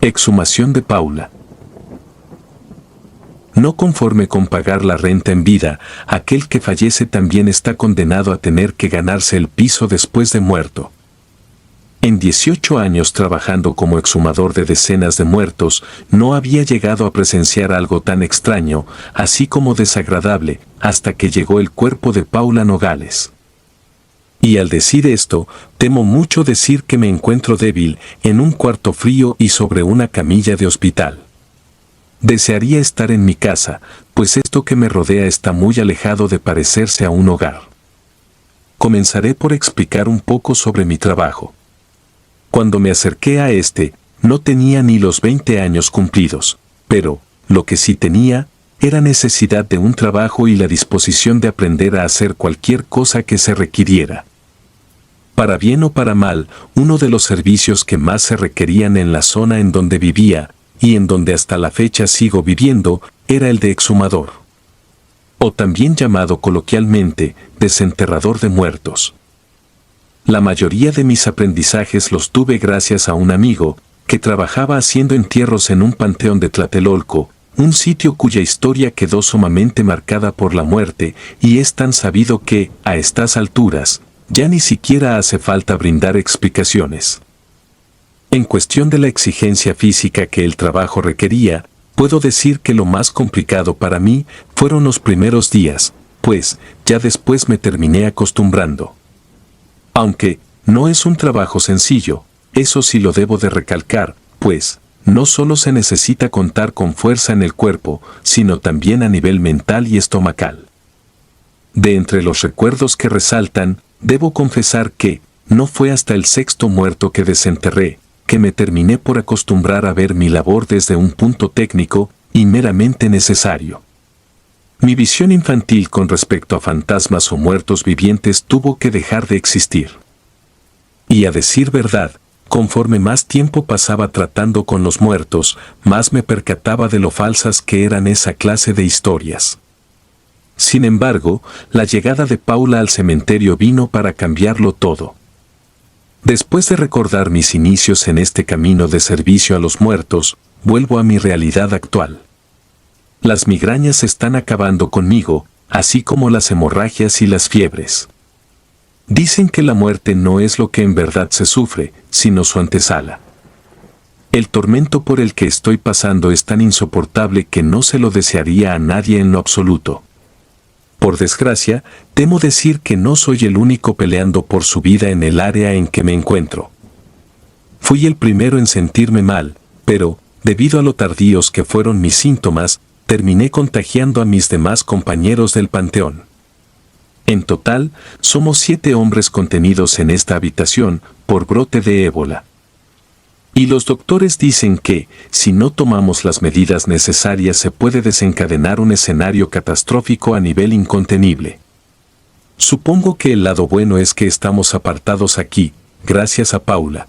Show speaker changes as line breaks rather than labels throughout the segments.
Exhumación de Paula. No conforme con pagar la renta en vida, aquel que fallece también está condenado a tener que ganarse el piso después de muerto. En 18 años trabajando como exhumador de decenas de muertos, no había llegado a presenciar algo tan extraño, así como desagradable, hasta que llegó el cuerpo de Paula Nogales. Y al decir esto, temo mucho decir que me encuentro débil, en un cuarto frío y sobre una camilla de hospital. Desearía estar en mi casa, pues esto que me rodea está muy alejado de parecerse a un hogar. Comenzaré por explicar un poco sobre mi trabajo. Cuando me acerqué a no tenía ni los 20 años cumplidos, pero, lo que sí tenía, era necesidad de un trabajo y la disposición de aprender a hacer cualquier cosa que se requiriera. Para bien o para mal, uno de los servicios que más se requerían en la zona en donde vivía, y en donde hasta la fecha sigo viviendo, era el de exhumador. O también llamado coloquialmente, desenterrador de muertos. La mayoría de mis aprendizajes los tuve gracias a un amigo, que trabajaba haciendo entierros en un panteón de Tlatelolco, un sitio cuya historia quedó sumamente marcada por la muerte, y es tan sabido que, a estas alturas, ya ni siquiera hace falta brindar explicaciones. En cuestión de la exigencia física que el trabajo requería, puedo decir que lo más complicado para mí fueron los primeros días, pues ya después me terminé acostumbrando. Aunque no es un trabajo sencillo, eso sí lo debo de recalcar, pues no solo se necesita contar con fuerza en el cuerpo, sino también a nivel mental y estomacal. De entre los recuerdos que resaltan, debo confesar que no fue hasta el 6º muerto que desenterré, que me terminé por acostumbrar a ver mi labor desde un punto técnico y meramente necesario. Mi visión infantil con respecto a fantasmas o muertos vivientes tuvo que dejar de existir. Y a decir verdad, conforme más tiempo pasaba tratando con los muertos, más me percataba de lo falsas que eran esa clase de historias. Sin embargo, la llegada de Paula al cementerio vino para cambiarlo todo. Después de recordar mis inicios en este camino de servicio a los muertos, vuelvo a mi realidad actual. Las migrañas están acabando conmigo, así como las hemorragias y las fiebres. Dicen que la muerte no es lo que en verdad se sufre, sino su antesala. El tormento por el que estoy pasando es tan insoportable que no se lo desearía a nadie en lo absoluto. Por desgracia, temo decir que no soy el único peleando por su vida en el área en que me encuentro. Fui el primero en sentirme mal, pero, debido a lo tardíos que fueron mis síntomas, terminé contagiando a mis demás compañeros del panteón. En total, somos 7 hombres contenidos en esta habitación por brote de ébola. Y los doctores dicen que, si no tomamos las medidas necesarias, se puede desencadenar un escenario catastrófico a nivel incontenible. Supongo que el lado bueno es que estamos apartados aquí, gracias a Paula.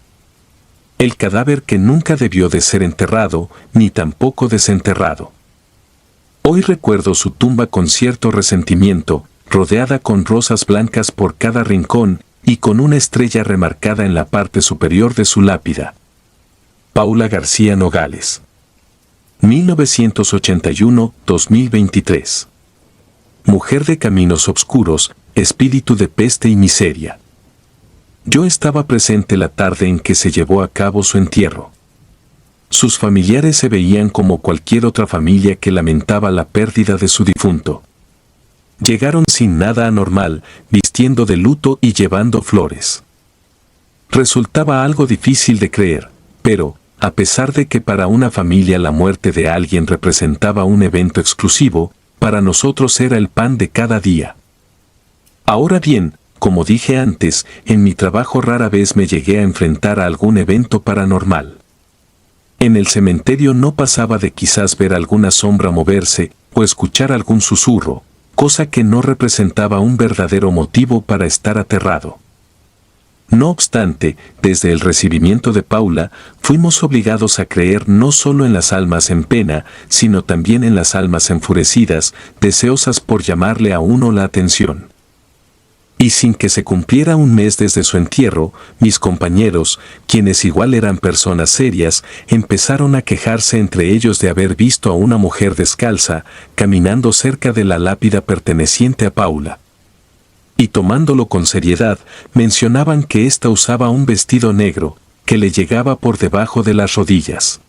El cadáver que nunca debió de ser enterrado, ni tampoco desenterrado. Hoy recuerdo su tumba con cierto resentimiento, rodeada con rosas blancas por cada rincón, y con una estrella remarcada en la parte superior de su lápida. Paula García Nogales. 1981-2023. Mujer de caminos oscuros, espíritu de peste y miseria. Yo estaba presente la tarde en que se llevó a cabo su entierro. Sus familiares se veían como cualquier otra familia que lamentaba la pérdida de su difunto. Llegaron sin nada anormal, vistiendo de luto y llevando flores. Resultaba algo difícil de creer, pero, a pesar de que para una familia la muerte de alguien representaba un evento exclusivo, para nosotros era el pan de cada día. Ahora bien, como dije antes, en mi trabajo rara vez me llegué a enfrentar a algún evento paranormal. En el cementerio no pasaba de quizás ver alguna sombra moverse o escuchar algún susurro, cosa que no representaba un verdadero motivo para estar aterrado. No obstante, desde el recibimiento de Paula, fuimos obligados a creer no solo en las almas en pena, sino también en las almas enfurecidas, deseosas por llamarle a uno la atención. Y sin que se cumpliera un mes desde su entierro, mis compañeros, quienes igual eran personas serias, empezaron a quejarse entre ellos de haber visto a una mujer descalza, caminando cerca de la lápida perteneciente a Paula. Y tomándolo con seriedad, mencionaban que ésta usaba un vestido negro, que le llegaba por debajo de las rodillas.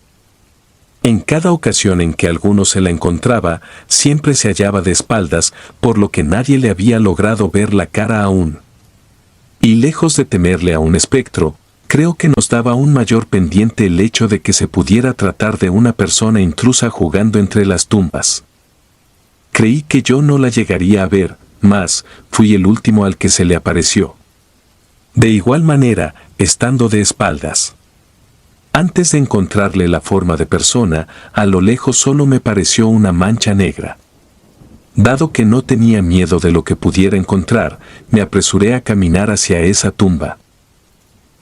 En cada ocasión en que alguno se la encontraba, siempre se hallaba de espaldas, por lo que nadie le había logrado ver la cara aún. Y lejos de temerle a un espectro, creo que nos daba un mayor pendiente el hecho de que se pudiera tratar de una persona intrusa jugando entre las tumbas. Creí que yo no la llegaría a ver, mas fui el último al que se le apareció. De igual manera, estando de espaldas. Antes de encontrarle la forma de persona, a lo lejos solo me pareció una mancha negra. Dado que no tenía miedo de lo que pudiera encontrar, me apresuré a caminar hacia esa tumba.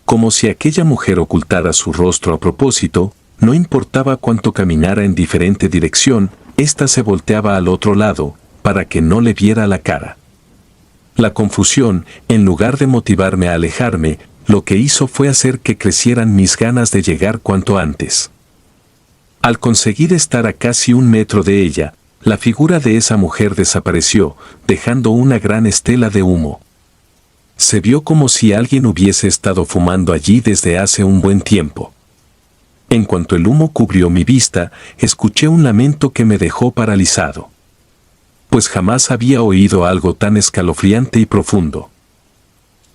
Como si aquella mujer ocultara su rostro a propósito, no importaba cuánto caminara en diferente dirección, ésta se volteaba al otro lado, para que no le viera la cara. La confusión, en lugar de motivarme a alejarme, lo que hizo fue hacer que crecieran mis ganas de llegar cuanto antes. Al conseguir estar a casi 1 metro de ella, la figura de esa mujer desapareció, dejando una gran estela de humo. Se vio como si alguien hubiese estado fumando allí desde hace un buen tiempo. En cuanto el humo cubrió mi vista, escuché un lamento que me dejó paralizado. Pues jamás había oído algo tan escalofriante y profundo.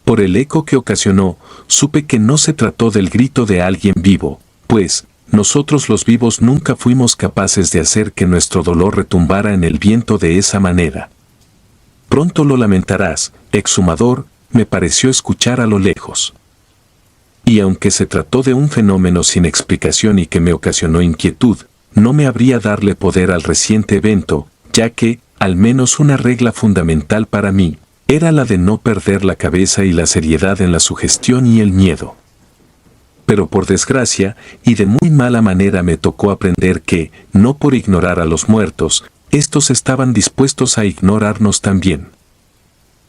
Por el eco que ocasionó, supe que no se trató del grito de alguien vivo, pues, nosotros los vivos nunca fuimos capaces de hacer que nuestro dolor retumbara en el viento de esa manera. Pronto lo lamentarás, exhumador, me pareció escuchar a lo lejos. Y aunque se trató de un fenómeno sin explicación y que me ocasionó inquietud, no me habría darle poder al reciente evento, ya que, al menos una regla fundamental para mí, era la de no perder la cabeza y la seriedad en la sugestión y el miedo. Pero por desgracia, y de muy mala manera me tocó aprender que, no por ignorar a los muertos, estos estaban dispuestos a ignorarnos también.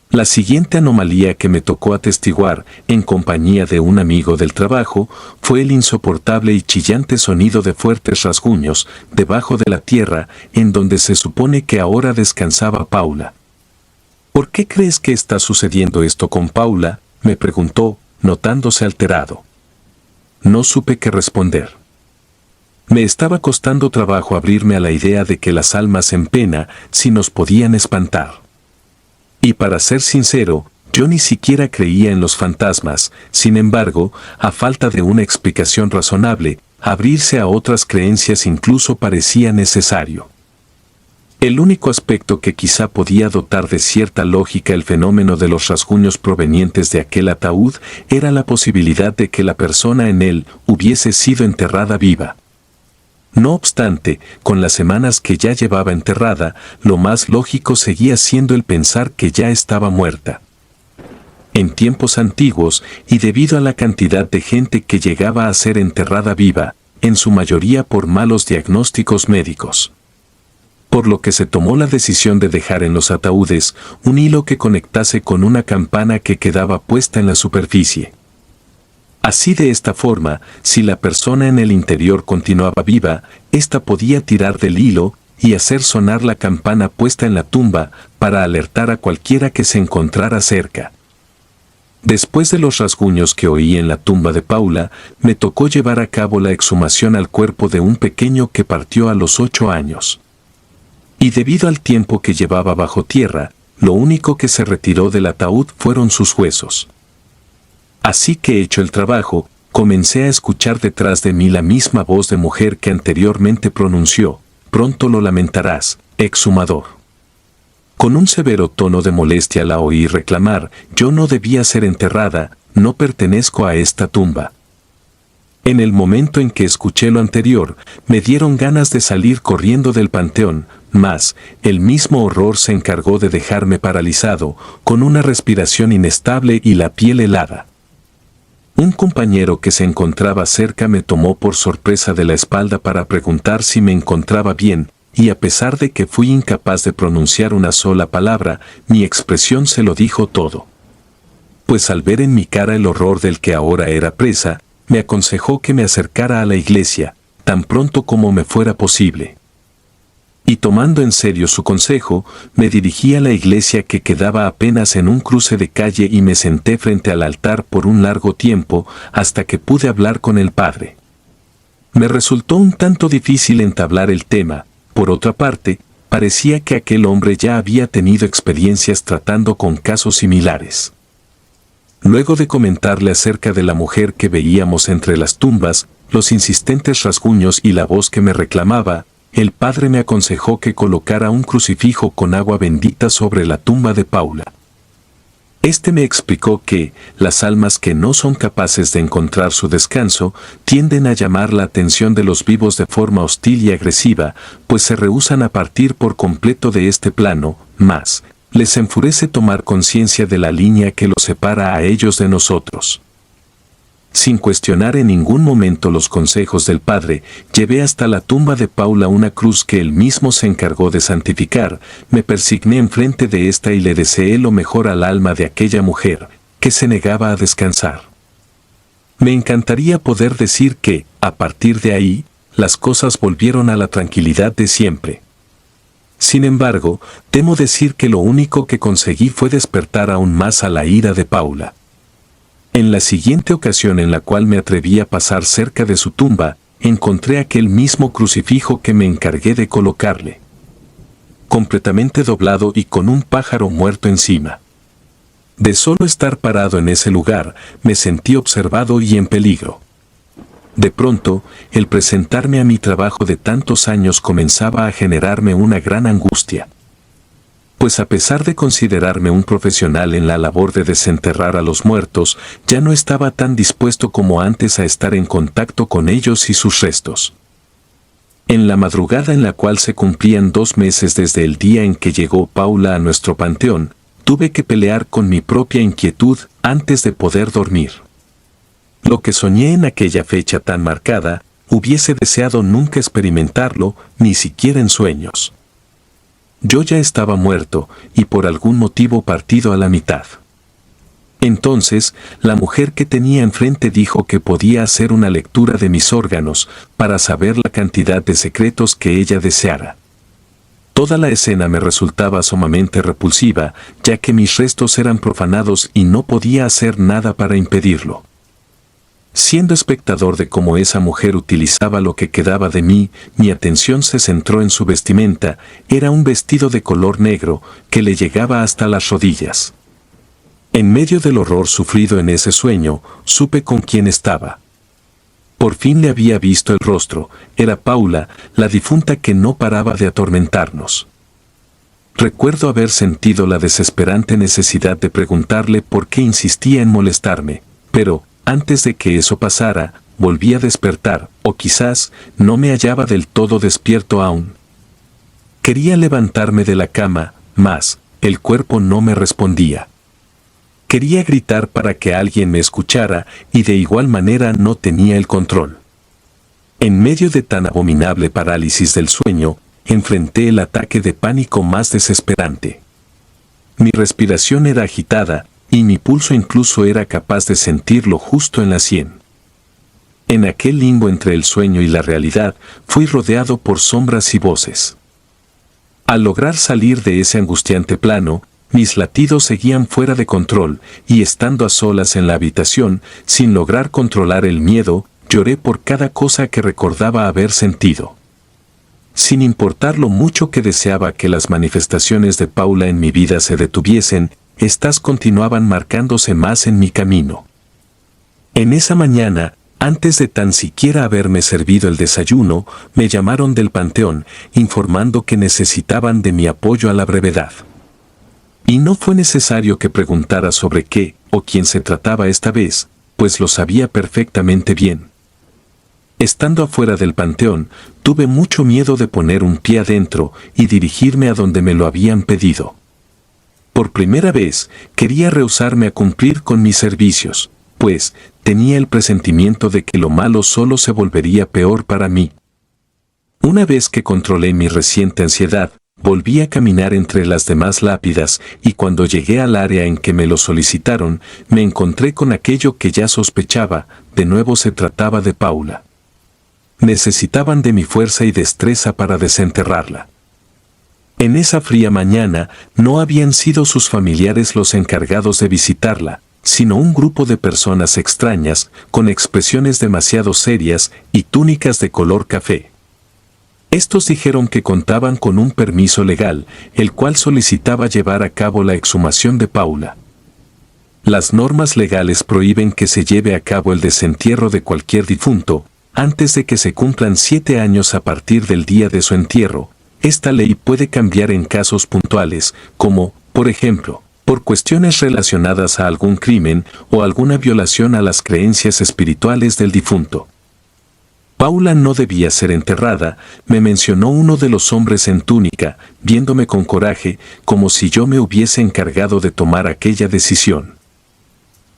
La siguiente anomalía que me tocó atestiguar, en compañía de un amigo del trabajo, fue el insoportable y chillante sonido de fuertes rasguños, debajo de la tierra, en donde se supone que ahora descansaba Paula. ¿Por qué crees que está sucediendo esto con Paula?, me preguntó, notándose alterado. No supe qué responder. Me estaba costando trabajo abrirme a la idea de que las almas en pena sí nos podían espantar. Y para ser sincero, yo ni siquiera creía en los fantasmas, sin embargo, a falta de una explicación razonable, abrirse a otras creencias incluso parecía necesario. El único aspecto que quizá podía dotar de cierta lógica el fenómeno de los rasguños provenientes de aquel ataúd era la posibilidad de que la persona en él hubiese sido enterrada viva. No obstante, con las semanas que ya llevaba enterrada, lo más lógico seguía siendo el pensar que ya estaba muerta. En tiempos antiguos, y debido a la cantidad de gente que llegaba a ser enterrada viva, en su mayoría por malos diagnósticos médicos. Por lo que se tomó la decisión de dejar en los ataúdes un hilo que conectase con una campana que quedaba puesta en la superficie. Así de esta forma, si la persona en el interior continuaba viva, ésta podía tirar del hilo y hacer sonar la campana puesta en la tumba para alertar a cualquiera que se encontrara cerca. Después de los rasguños que oí en la tumba de Paula, me tocó llevar a cabo la exhumación al cuerpo de un pequeño que partió a los 8 años. Y debido al tiempo que llevaba bajo tierra, lo único que se retiró del ataúd fueron sus huesos. Así que hecho el trabajo, comencé a escuchar detrás de mí la misma voz de mujer que anteriormente pronunció, «Pronto lo lamentarás, exhumador». Con un severo tono de molestia la oí reclamar, «Yo no debía ser enterrada, no pertenezco a esta tumba». En el momento en que escuché lo anterior, me dieron ganas de salir corriendo del panteón, mas el mismo horror se encargó de dejarme paralizado, con una respiración inestable y la piel helada. Un compañero que se encontraba cerca me tomó por sorpresa de la espalda para preguntar si me encontraba bien, y a pesar de que fui incapaz de pronunciar una sola palabra, mi expresión se lo dijo todo. Pues al ver en mi cara el horror del que ahora era presa, me aconsejó que me acercara a la iglesia, tan pronto como me fuera posible. Y tomando en serio su consejo, me dirigí a la iglesia que quedaba apenas en un cruce de calle y me senté frente al altar por un largo tiempo hasta que pude hablar con el padre. Me resultó un tanto difícil entablar el tema, por otra parte, parecía que aquel hombre ya había tenido experiencias tratando con casos similares. Luego de comentarle acerca de la mujer que veíamos entre las tumbas, los insistentes rasguños y la voz que me reclamaba, el padre me aconsejó que colocara un crucifijo con agua bendita sobre la tumba de Paula. Este me explicó que las almas que no son capaces de encontrar su descanso tienden a llamar la atención de los vivos de forma hostil y agresiva, pues se rehúsan a partir por completo de este plano, más les enfurece tomar conciencia de la línea que los separa a ellos de nosotros. Sin cuestionar en ningún momento los consejos del padre, llevé hasta la tumba de Paula una cruz que él mismo se encargó de santificar, me persigné enfrente de esta y le deseé lo mejor al alma de aquella mujer, que se negaba a descansar. Me encantaría poder decir que, a partir de ahí, las cosas volvieron a la tranquilidad de siempre. Sin embargo, temo decir que lo único que conseguí fue despertar aún más a la ira de Paula. En la siguiente ocasión en la cual me atreví a pasar cerca de su tumba, encontré aquel mismo crucifijo que me encargué de colocarle, completamente doblado y con un pájaro muerto encima. De solo estar parado en ese lugar, me sentí observado y en peligro. De pronto, el presentarme a mi trabajo de tantos años comenzaba a generarme una gran angustia. Pues a pesar de considerarme un profesional en la labor de desenterrar a los muertos, ya no estaba tan dispuesto como antes a estar en contacto con ellos y sus restos. En la madrugada en la cual se cumplían 2 meses desde el día en que llegó Paula a nuestro panteón, tuve que pelear con mi propia inquietud antes de poder dormir. Lo que soñé en aquella fecha tan marcada, hubiese deseado nunca experimentarlo, ni siquiera en sueños. Yo ya estaba muerto, y por algún motivo partido a la mitad. Entonces, la mujer que tenía enfrente dijo que podía hacer una lectura de mis órganos, para saber la cantidad de secretos que ella deseara. Toda la escena me resultaba sumamente repulsiva, ya que mis restos eran profanados y no podía hacer nada para impedirlo. Siendo espectador de cómo esa mujer utilizaba lo que quedaba de mí, mi atención se centró en su vestimenta. Era un vestido de color negro que le llegaba hasta las rodillas. En medio del horror sufrido en ese sueño, supe con quién estaba. Por fin le había visto el rostro. Era Paula, la difunta que no paraba de atormentarnos. Recuerdo haber sentido la desesperante necesidad de preguntarle por qué insistía en molestarme, pero antes de que eso pasara, volví a despertar, o quizás no me hallaba del todo despierto aún. Quería levantarme de la cama, mas el cuerpo no me respondía. Quería gritar para que alguien me escuchara y de igual manera no tenía el control. En medio de tan abominable parálisis del sueño, enfrenté el ataque de pánico más desesperante. Mi respiración era agitada, y mi pulso incluso era capaz de sentirlo justo en la sien. En aquel limbo entre el sueño y la realidad, fui rodeado por sombras y voces. Al lograr salir de ese angustiante plano, mis latidos seguían fuera de control, y estando a solas en la habitación, sin lograr controlar el miedo, lloré por cada cosa que recordaba haber sentido. Sin importar lo mucho que deseaba que las manifestaciones de Paula en mi vida se detuviesen, estas continuaban marcándose más en mi camino. En esa mañana, antes de tan siquiera haberme servido el desayuno, me llamaron del panteón, informando que necesitaban de mi apoyo a la brevedad. Y no fue necesario que preguntara sobre qué o quién se trataba esta vez, pues lo sabía perfectamente bien. Estando afuera del panteón, tuve mucho miedo de poner un pie adentro y dirigirme a donde me lo habían pedido. Por primera vez, quería rehusarme a cumplir con mis servicios, pues tenía el presentimiento de que lo malo solo se volvería peor para mí. Una vez que controlé mi reciente ansiedad, volví a caminar entre las demás lápidas y cuando llegué al área en que me lo solicitaron, me encontré con aquello que ya sospechaba, de nuevo se trataba de Paula. Necesitaban de mi fuerza y destreza para desenterrarla. En esa fría mañana no habían sido sus familiares los encargados de visitarla, sino un grupo de personas extrañas, con expresiones demasiado serias y túnicas de color café. Estos dijeron que contaban con un permiso legal, el cual solicitaba llevar a cabo la exhumación de Paula. Las normas legales prohíben que se lleve a cabo el desentierro de cualquier difunto, antes de que se cumplan 7 años a partir del día de su entierro. Esta ley puede cambiar en casos puntuales, como, por ejemplo, por cuestiones relacionadas a algún crimen o alguna violación a las creencias espirituales del difunto. Paula no debía ser enterrada, me mencionó uno de los hombres en túnica, viéndome con coraje, como si yo me hubiese encargado de tomar aquella decisión.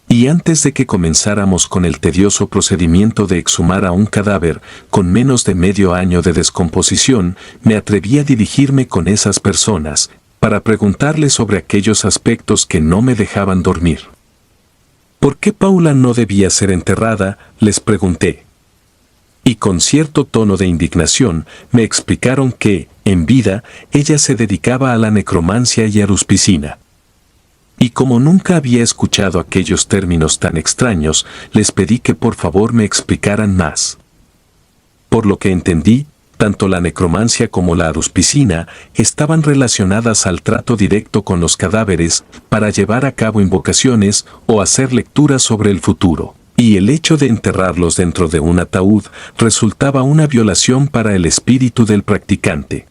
Y antes de que comenzáramos con el tedioso procedimiento de exhumar a un cadáver, con menos de medio año de descomposición, me atreví a dirigirme con esas personas, para preguntarles sobre aquellos aspectos que no me dejaban dormir. ¿Por qué Paula no debía ser enterrada?, les pregunté. Y con cierto tono de indignación, me explicaron que, en vida, ella se dedicaba a la necromancia y aruspicina. Y como nunca había escuchado aquellos términos tan extraños, les pedí que por favor me explicaran más. Por lo que entendí, tanto la necromancia como la aruspicina estaban relacionadas al trato directo con los cadáveres para llevar a cabo invocaciones o hacer lecturas sobre el futuro. Y el hecho de enterrarlos dentro de un ataúd resultaba una violación para el espíritu del practicante.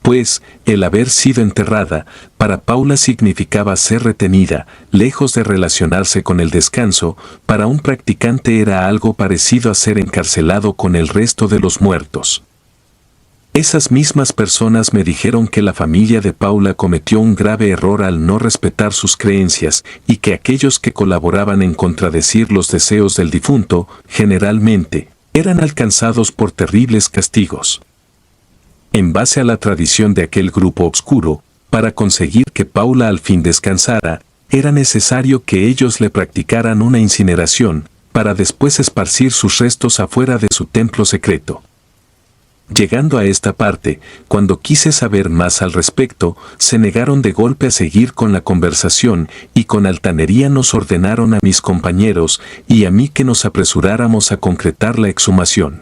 Pues, el haber sido enterrada, para Paula significaba ser retenida, lejos de relacionarse con el descanso, para un practicante era algo parecido a ser encarcelado con el resto de los muertos. Esas mismas personas me dijeron que la familia de Paula cometió un grave error al no respetar sus creencias y que aquellos que colaboraban en contradecir los deseos del difunto, generalmente, eran alcanzados por terribles castigos. En base a la tradición de aquel grupo obscuro, para conseguir que Paula al fin descansara, era necesario que ellos le practicaran una incineración, para después esparcir sus restos afuera de su templo secreto. Llegando a esta parte, cuando quise saber más al respecto, se negaron de golpe a seguir con la conversación y con altanería nos ordenaron a mis compañeros y a mí que nos apresuráramos a concretar la exhumación.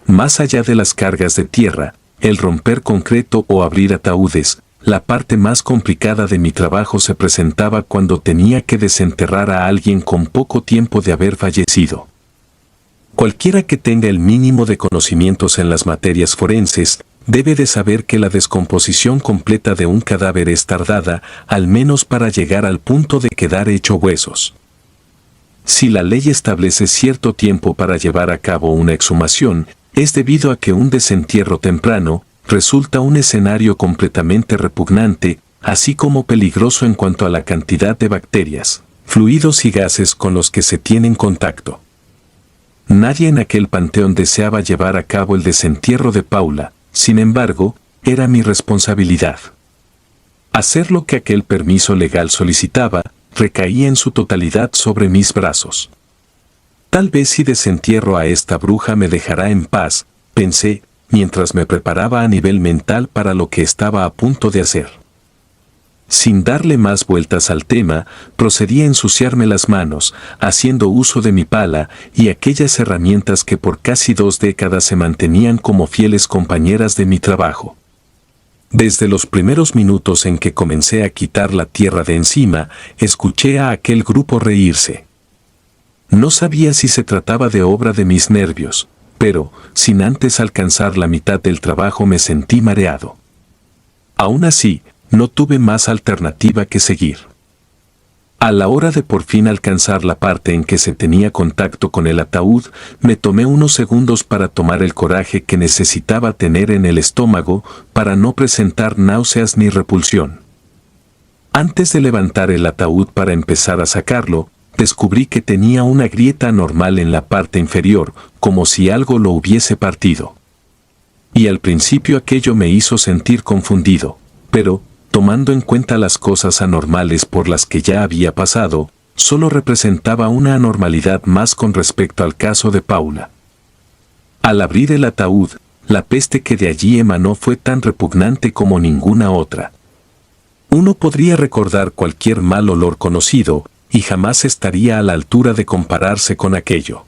Más allá de las cargas de tierra, el romper concreto o abrir ataúdes, la parte más complicada de mi trabajo se presentaba cuando tenía que desenterrar a alguien con poco tiempo de haber fallecido. Cualquiera que tenga el mínimo de conocimientos en las materias forenses, debe de saber que la descomposición completa de un cadáver es tardada, al menos para llegar al punto de quedar hecho huesos. Si la ley establece cierto tiempo para llevar a cabo una exhumación, es debido a que un desentierro temprano resulta un escenario completamente repugnante, así como peligroso en cuanto a la cantidad de bacterias, fluidos y gases con los que se tienen contacto. Nadie en aquel panteón deseaba llevar a cabo el desentierro de Paula, sin embargo, era mi responsabilidad. Hacer lo que aquel permiso legal solicitaba, recaía en su totalidad sobre mis brazos. Tal vez si desentierro a esta bruja me dejará en paz, pensé, mientras me preparaba a nivel mental para lo que estaba a punto de hacer. Sin darle más vueltas al tema, procedí a ensuciarme las manos, haciendo uso de mi pala y aquellas herramientas que por casi 2 décadas se mantenían como fieles compañeras de mi trabajo. Desde los primeros minutos en que comencé a quitar la tierra de encima, escuché a aquel grupo reírse. No sabía si se trataba de obra de mis nervios, pero, sin antes alcanzar la mitad del trabajo me sentí mareado. Aún así, no tuve más alternativa que seguir. A la hora de por fin alcanzar la parte en que se tenía contacto con el ataúd, me tomé unos segundos para tomar el coraje que necesitaba tener en el estómago para no presentar náuseas ni repulsión. Antes de levantar el ataúd para empezar a sacarlo, descubrí que tenía una grieta anormal en la parte inferior, como si algo lo hubiese partido. Y al principio aquello me hizo sentir confundido, pero, tomando en cuenta las cosas anormales por las que ya había pasado, solo representaba una anormalidad más con respecto al caso de Paula. Al abrir el ataúd, la peste que de allí emanó fue tan repugnante como ninguna otra. Uno podría recordar cualquier mal olor conocido, y jamás estaría a la altura de compararse con aquello.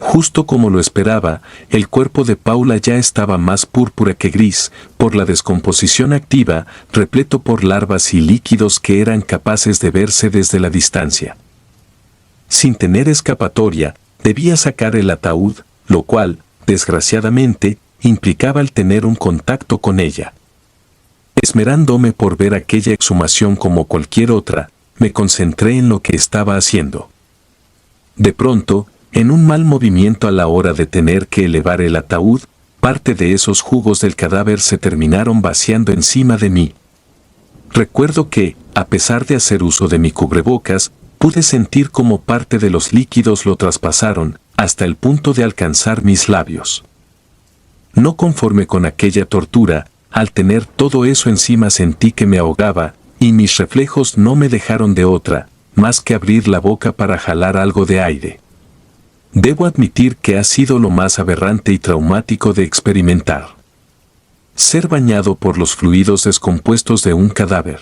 Justo como lo esperaba, el cuerpo de Paula ya estaba más púrpura que gris, por la descomposición activa, repleto por larvas y líquidos que eran capaces de verse desde la distancia. Sin tener escapatoria, debía sacar el ataúd, lo cual, desgraciadamente, implicaba el tener un contacto con ella. Esmerándome por ver aquella exhumación como cualquier otra, me concentré en lo que estaba haciendo. De pronto, en un mal movimiento a la hora de tener que elevar el ataúd, parte de esos jugos del cadáver se terminaron vaciando encima de mí. Recuerdo que, a pesar de hacer uso de mi cubrebocas, pude sentir como parte de los líquidos lo traspasaron, hasta el punto de alcanzar mis labios. No conforme con aquella tortura, al tener todo eso encima sentí que me ahogaba, y mis reflejos no me dejaron de otra, más que abrir la boca para jalar algo de aire. Debo admitir que ha sido lo más aberrante y traumático de experimentar. Ser bañado por los fluidos descompuestos de un cadáver.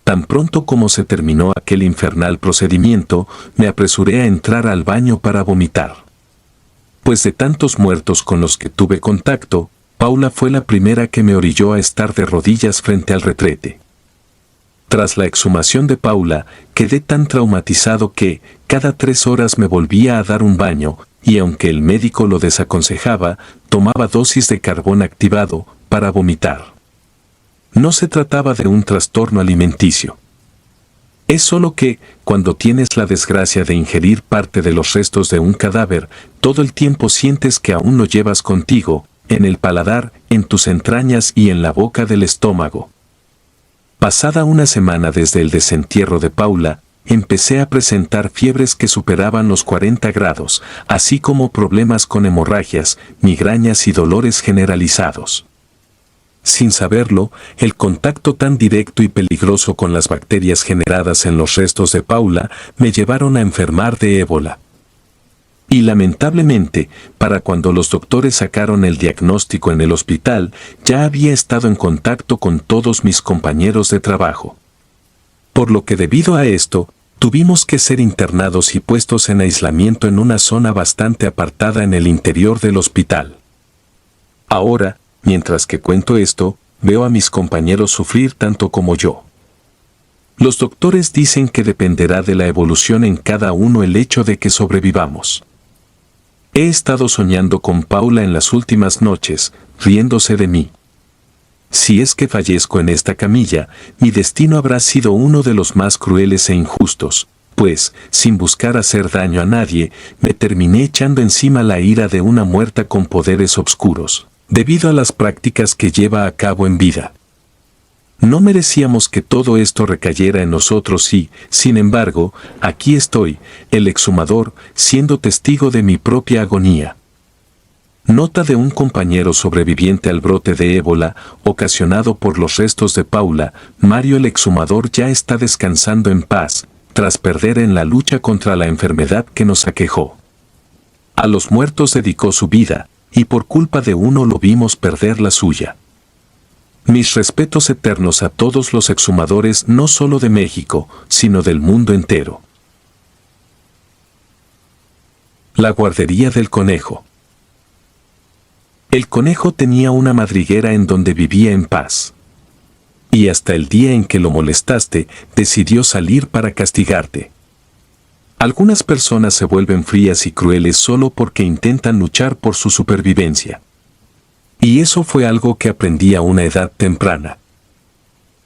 Tan pronto como se terminó aquel infernal procedimiento, me apresuré a entrar al baño para vomitar. Pues de tantos muertos con los que tuve contacto, Paula fue la primera que me orilló a estar de rodillas frente al retrete. Tras la exhumación de Paula, quedé tan traumatizado que, cada 3 horas me volvía a dar un baño, y aunque el médico lo desaconsejaba, tomaba dosis de carbón activado para vomitar. No se trataba de un trastorno alimenticio. Es solo que, cuando tienes la desgracia de ingerir parte de los restos de un cadáver, todo el tiempo sientes que aún lo llevas contigo, en el paladar, en tus entrañas y en la boca del estómago. Pasada una semana desde el desentierro de Paula, empecé a presentar fiebres que superaban los 40 grados, así como problemas con hemorragias, migrañas y dolores generalizados. Sin saberlo, el contacto tan directo y peligroso con las bacterias generadas en los restos de Paula me llevaron a enfermar de ébola. Y lamentablemente, para cuando los doctores sacaron el diagnóstico en el hospital, ya había estado en contacto con todos mis compañeros de trabajo. Por lo que debido a esto, tuvimos que ser internados y puestos en aislamiento en una zona bastante apartada en el interior del hospital. Ahora, mientras que cuento esto, veo a mis compañeros sufrir tanto como yo. Los doctores dicen que dependerá de la evolución en cada uno el hecho de que sobrevivamos. He estado soñando con Paula en las últimas noches, riéndose de mí. Si es que fallezco en esta camilla, mi destino habrá sido uno de los más crueles e injustos, pues, sin buscar hacer daño a nadie, me terminé echando encima la ira de una muerta con poderes obscuros, debido a las prácticas que lleva a cabo en vida. No merecíamos que todo esto recayera en nosotros y, sin embargo, aquí estoy, el exhumador, siendo testigo de mi propia agonía. Nota de un compañero sobreviviente al brote de ébola, ocasionado por los restos de Paula. Mario el exhumador ya está descansando en paz, tras perder en la lucha contra la enfermedad que nos aquejó. A los muertos dedicó su vida, y por culpa de uno lo vimos perder la suya. Mis respetos eternos a todos los exhumadores no solo de México, sino del mundo entero. La guardería del conejo. El conejo tenía una madriguera en donde vivía en paz. Y hasta el día en que lo molestaste, decidió salir para castigarte. Algunas personas se vuelven frías y crueles solo porque intentan luchar por su supervivencia. Y eso fue algo que aprendí a una edad temprana.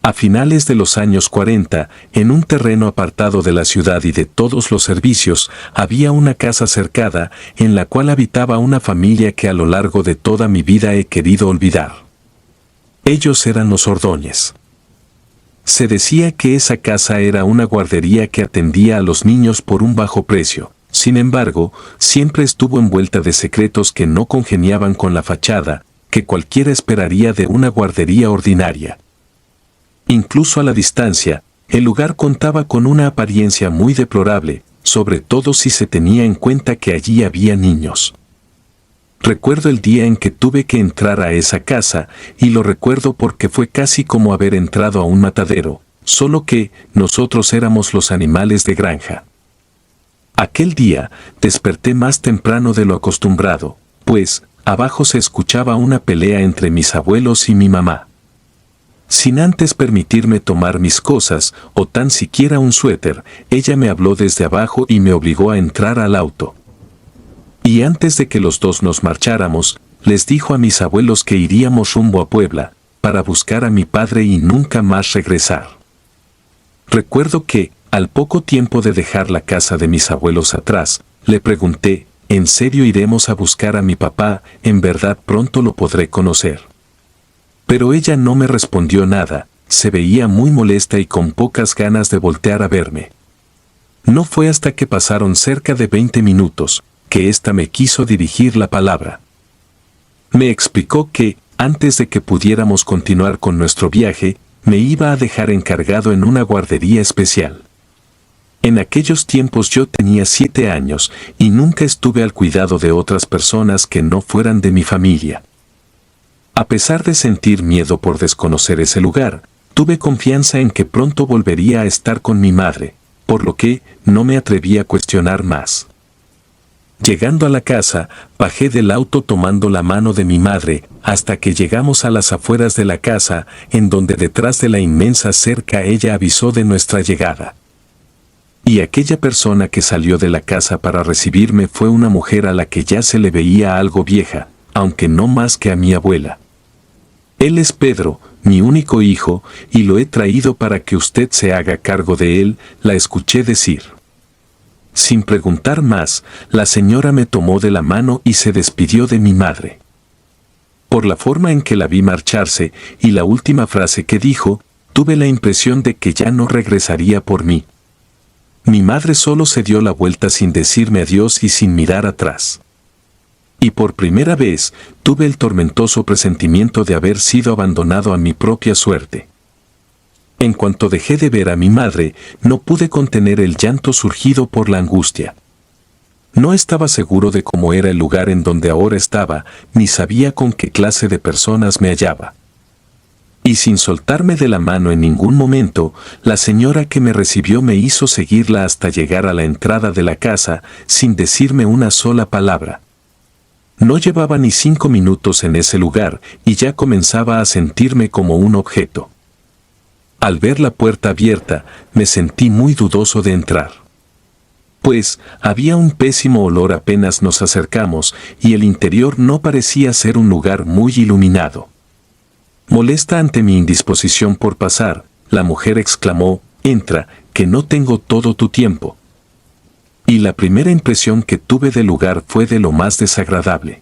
A finales de los años 40, en un terreno apartado de la ciudad y de todos los servicios, había una casa cercada en la cual habitaba una familia que a lo largo de toda mi vida he querido olvidar. Ellos eran los Ordóñez. Se decía que esa casa era una guardería que atendía a los niños por un bajo precio, sin embargo, siempre estuvo envuelta de secretos que no congeniaban con la fachada, que cualquiera esperaría de una guardería ordinaria. Incluso a la distancia, el lugar contaba con una apariencia muy deplorable, sobre todo si se tenía en cuenta que allí había niños. Recuerdo el día en que tuve que entrar a esa casa, y lo recuerdo porque fue casi como haber entrado a un matadero, solo que nosotros éramos los animales de granja. Aquel día, desperté más temprano de lo acostumbrado, pues, abajo se escuchaba una pelea entre mis abuelos y mi mamá. Sin antes permitirme tomar mis cosas, o tan siquiera un suéter, ella me habló desde abajo y me obligó a entrar al auto. Y antes de que los dos nos marcháramos, les dijo a mis abuelos que iríamos rumbo a Puebla, para buscar a mi padre y nunca más regresar. Recuerdo que, al poco tiempo de dejar la casa de mis abuelos atrás, le pregunté, ¿en serio iremos a buscar a mi papá? ¿En verdad pronto lo podré conocer? Pero ella no me respondió nada, se veía muy molesta y con pocas ganas de voltear a verme. No fue hasta que pasaron cerca de 20 minutos, que ésta me quiso dirigir la palabra. Me explicó que, antes de que pudiéramos continuar con nuestro viaje, me iba a dejar encargado en una guardería especial. En aquellos tiempos yo tenía 7 años y nunca estuve al cuidado de otras personas que no fueran de mi familia. A pesar de sentir miedo por desconocer ese lugar, tuve confianza en que pronto volvería a estar con mi madre, por lo que no me atreví a cuestionar más. Llegando a la casa, bajé del auto tomando la mano de mi madre, hasta que llegamos a las afueras de la casa, en donde detrás de la inmensa cerca ella avisó de nuestra llegada. Y aquella persona que salió de la casa para recibirme fue una mujer a la que ya se le veía algo vieja, aunque no más que a mi abuela. Él es Pedro, mi único hijo, y lo he traído para que usted se haga cargo de él, la escuché decir. Sin preguntar más, la señora me tomó de la mano y se despidió de mi madre. Por la forma en que la vi marcharse y la última frase que dijo, tuve la impresión de que ya no regresaría por mí. Mi madre solo se dio la vuelta sin decirme adiós y sin mirar atrás. Y por primera vez, tuve el tormentoso presentimiento de haber sido abandonado a mi propia suerte. En cuanto dejé de ver a mi madre, no pude contener el llanto surgido por la angustia. No estaba seguro de cómo era el lugar en donde ahora estaba, ni sabía con qué clase de personas me hallaba. Y sin soltarme de la mano en ningún momento, la señora que me recibió me hizo seguirla hasta llegar a la entrada de la casa, sin decirme una sola palabra. No llevaba ni 5 minutos en ese lugar, y ya comenzaba a sentirme como un objeto. Al ver la puerta abierta, me sentí muy dudoso de entrar. Pues, había un pésimo olor apenas nos acercamos, y el interior no parecía ser un lugar muy iluminado. Molesta ante mi indisposición por pasar, la mujer exclamó, «Entra, que no tengo todo tu tiempo». Y la primera impresión que tuve del lugar fue de lo más desagradable.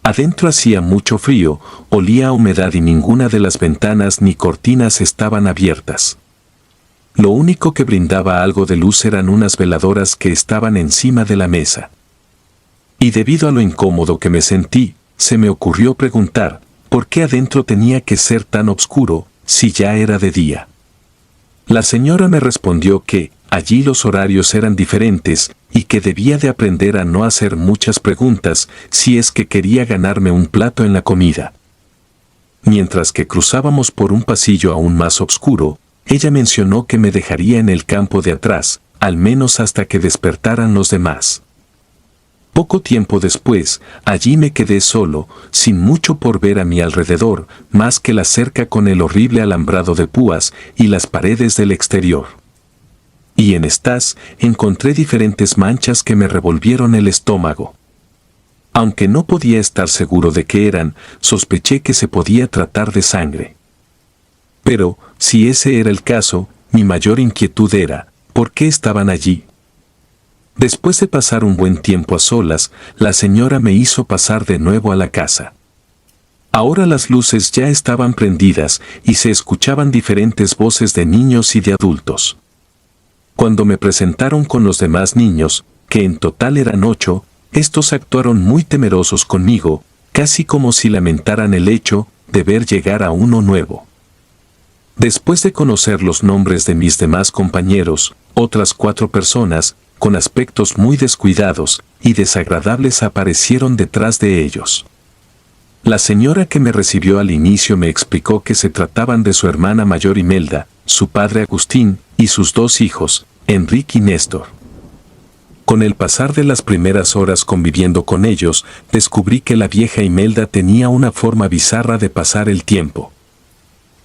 Adentro hacía mucho frío, olía a humedad y ninguna de las ventanas ni cortinas estaban abiertas. Lo único que brindaba algo de luz eran unas veladoras que estaban encima de la mesa. Y debido a lo incómodo que me sentí, se me ocurrió preguntar, ¿por qué adentro tenía que ser tan oscuro, si ya era de día? La señora me respondió que, allí los horarios eran diferentes, y que debía de aprender a no hacer muchas preguntas si es que quería ganarme un plato en la comida. Mientras que cruzábamos por un pasillo aún más oscuro, ella mencionó que me dejaría en el campo de atrás, al menos hasta que despertaran los demás. Poco tiempo después, allí me quedé solo, sin mucho por ver a mi alrededor, más que la cerca con el horrible alambrado de púas y las paredes del exterior. Y en estas, encontré diferentes manchas que me revolvieron el estómago. Aunque no podía estar seguro de qué eran, sospeché que se podía tratar de sangre. Pero, si ese era el caso, mi mayor inquietud era, ¿por qué estaban allí? Después de pasar un buen tiempo a solas, la señora me hizo pasar de nuevo a la casa. Ahora las luces ya estaban prendidas y se escuchaban diferentes voces de niños y de adultos. Cuando me presentaron con los demás niños, que en total eran 8, estos actuaron muy temerosos conmigo, casi como si lamentaran el hecho de ver llegar a uno nuevo. Después de conocer los nombres de mis demás compañeros, otras 4 personas, con aspectos muy descuidados y desagradables, aparecieron detrás de ellos. La señora que me recibió al inicio me explicó que se trataban de su hermana mayor Imelda, su padre Agustín, y sus 2 hijos, Enrique y Néstor. Con el pasar de las primeras horas conviviendo con ellos, descubrí que la vieja Imelda tenía una forma bizarra de pasar el tiempo.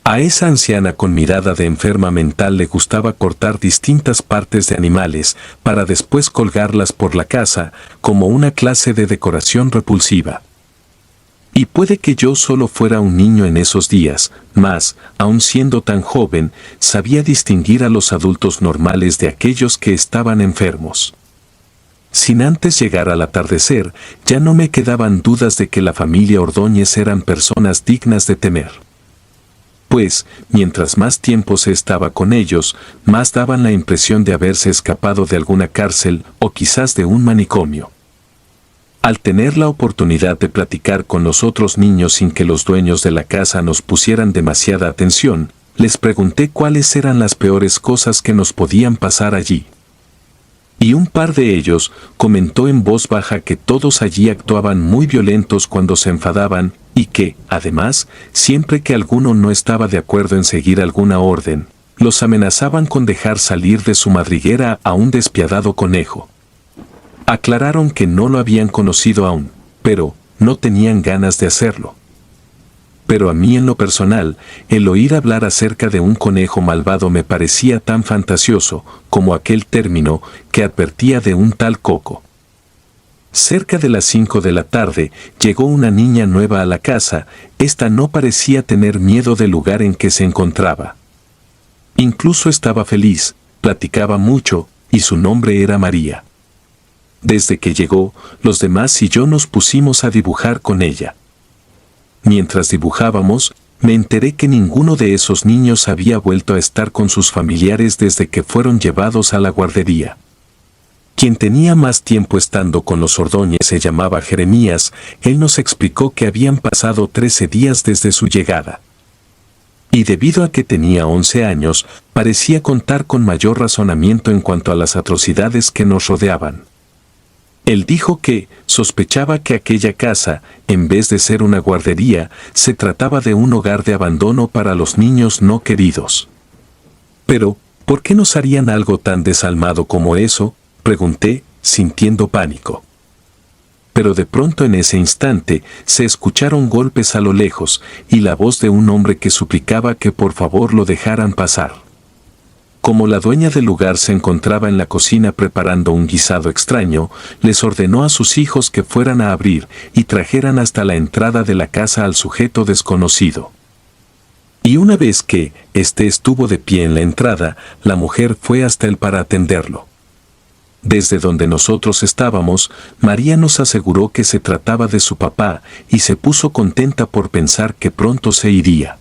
A esa anciana con mirada de enferma mental le gustaba cortar distintas partes de animales para después colgarlas por la casa como una clase de decoración repulsiva. Y puede que yo solo fuera un niño en esos días, mas, aun siendo tan joven, sabía distinguir a los adultos normales de aquellos que estaban enfermos. Sin antes llegar al atardecer, ya no me quedaban dudas de que la familia Ordóñez eran personas dignas de temer. Pues, mientras más tiempo se estaba con ellos, más daban la impresión de haberse escapado de alguna cárcel o quizás de un manicomio. Al tener la oportunidad de platicar con los otros niños sin que los dueños de la casa nos pusieran demasiada atención, les pregunté cuáles eran las peores cosas que nos podían pasar allí. Y un par de ellos comentó en voz baja que todos allí actuaban muy violentos cuando se enfadaban y que, además, siempre que alguno no estaba de acuerdo en seguir alguna orden, los amenazaban con dejar salir de su madriguera a un despiadado conejo. Aclararon que no lo habían conocido aún, pero no tenían ganas de hacerlo. Pero a mí en lo personal, el oír hablar acerca de un conejo malvado me parecía tan fantasioso como aquel término que advertía de un tal Coco. Cerca de las 5 de la tarde llegó una niña nueva a la casa. Esta no parecía tener miedo del lugar en que se encontraba. Incluso estaba feliz, platicaba mucho, y su nombre era María. Desde que llegó, los demás y yo nos pusimos a dibujar con ella. Mientras dibujábamos, me enteré que ninguno de esos niños había vuelto a estar con sus familiares desde que fueron llevados a la guardería. Quien tenía más tiempo estando con los Ordóñez se llamaba Jeremías. Él nos explicó que habían pasado 13 días desde su llegada. Y debido a que tenía 11 años, parecía contar con mayor razonamiento en cuanto a las atrocidades que nos rodeaban. Él dijo que sospechaba que aquella casa, en vez de ser una guardería, se trataba de un hogar de abandono para los niños no queridos. Pero, ¿por qué nos harían algo tan desalmado como eso?, pregunté, sintiendo pánico. Pero de pronto en ese instante se escucharon golpes a lo lejos y la voz de un hombre que suplicaba que por favor lo dejaran pasar. Como la dueña del lugar se encontraba en la cocina preparando un guisado extraño, les ordenó a sus hijos que fueran a abrir y trajeran hasta la entrada de la casa al sujeto desconocido. Y una vez que éste estuvo de pie en la entrada, la mujer fue hasta él para atenderlo. Desde donde nosotros estábamos, María nos aseguró que se trataba de su papá y se puso contenta por pensar que pronto se iría.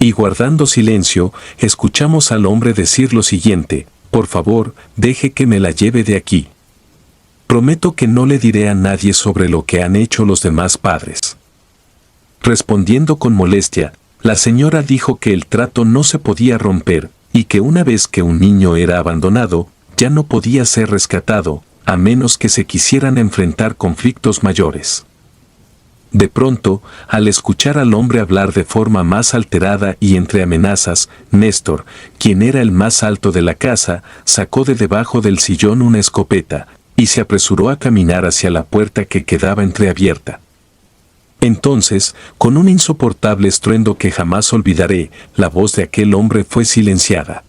Y guardando silencio, escuchamos al hombre decir lo siguiente: por favor, deje que me la lleve de aquí. Prometo que no le diré a nadie sobre lo que han hecho los demás padres. Respondiendo con molestia, la señora dijo que el trato no se podía romper y que una vez que un niño era abandonado, ya no podía ser rescatado, a menos que se quisieran enfrentar conflictos mayores. De pronto, al escuchar al hombre hablar de forma más alterada y entre amenazas, Néstor, quien era el más alto de la casa, sacó de debajo del sillón una escopeta y se apresuró a caminar hacia la puerta que quedaba entreabierta. Entonces, con un insoportable estruendo que jamás olvidaré, la voz de aquel hombre fue silenciada.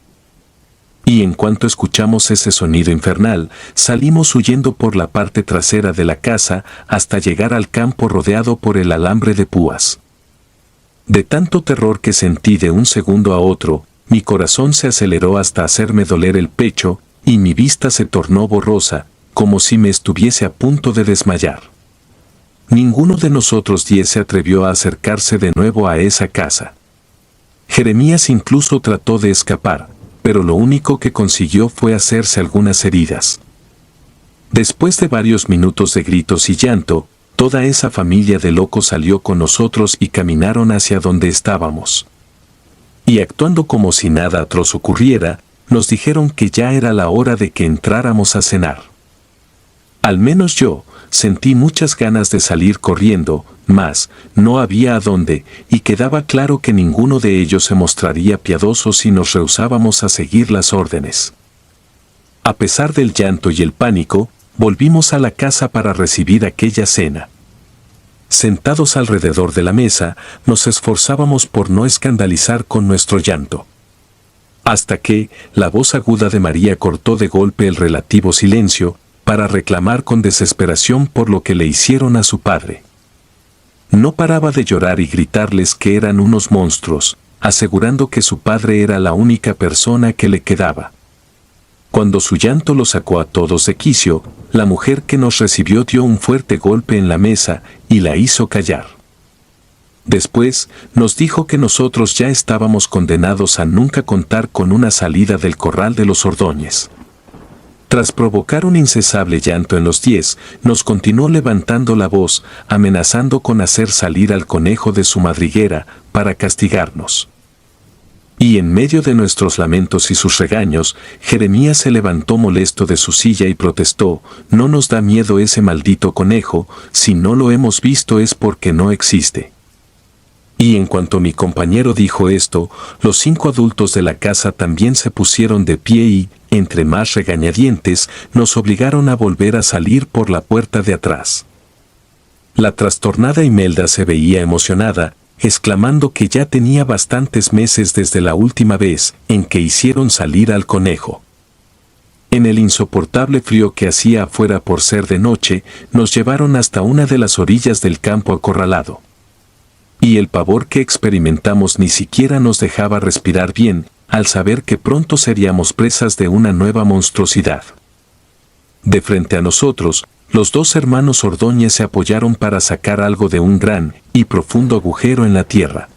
Y en cuanto escuchamos ese sonido infernal, salimos huyendo por la parte trasera de la casa hasta llegar al campo rodeado por el alambre de púas. De tanto terror que sentí de un segundo a otro, mi corazón se aceleró hasta hacerme doler el pecho y mi vista se tornó borrosa, como si me estuviese a punto de desmayar. Ninguno de nosotros 10 se atrevió a acercarse de nuevo a esa casa. Jeremías incluso trató de escapar, pero lo único que consiguió fue hacerse algunas heridas. Después de varios minutos de gritos y llanto, toda esa familia de locos salió con nosotros y caminaron hacia donde estábamos. Y actuando como si nada atroz ocurriera, nos dijeron que ya era la hora de que entráramos a cenar. Al menos yo sentí muchas ganas de salir corriendo, mas no había a dónde, y quedaba claro que ninguno de ellos se mostraría piadoso si nos rehusábamos a seguir las órdenes. A pesar del llanto y el pánico, volvimos a la casa para recibir aquella cena. Sentados alrededor de la mesa, nos esforzábamos por no escandalizar con nuestro llanto. Hasta que la voz aguda de María cortó de golpe el relativo silencio, para reclamar con desesperación por lo que le hicieron a su padre. No paraba de llorar y gritarles que eran unos monstruos, asegurando que su padre era la única persona que le quedaba. Cuando su llanto lo sacó a todos de quicio, la mujer que nos recibió dio un fuerte golpe en la mesa y la hizo callar. Después, nos dijo que nosotros ya estábamos condenados a nunca contar con una salida del corral de los Ordóñez. Tras provocar un incesable llanto en los 10, nos continuó levantando la voz, amenazando con hacer salir al conejo de su madriguera para castigarnos. Y en medio de nuestros lamentos y sus regaños, Jeremías se levantó molesto de su silla y protestó: «No nos da miedo ese maldito conejo, si no lo hemos visto es porque no existe». Y en cuanto mi compañero dijo esto, los 5 adultos de la casa también se pusieron de pie y, entre más regañadientes, nos obligaron a volver a salir por la puerta de atrás. La trastornada Imelda se veía emocionada, exclamando que ya tenía bastantes meses desde la última vez en que hicieron salir al conejo. En el insoportable frío que hacía afuera por ser de noche, nos llevaron hasta una de las orillas del campo acorralado. Y el pavor que experimentamos ni siquiera nos dejaba respirar bien, al saber que pronto seríamos presas de una nueva monstruosidad. De frente a nosotros, los 2 hermanos Ordóñez se apoyaron para sacar algo de un gran y profundo agujero en la tierra.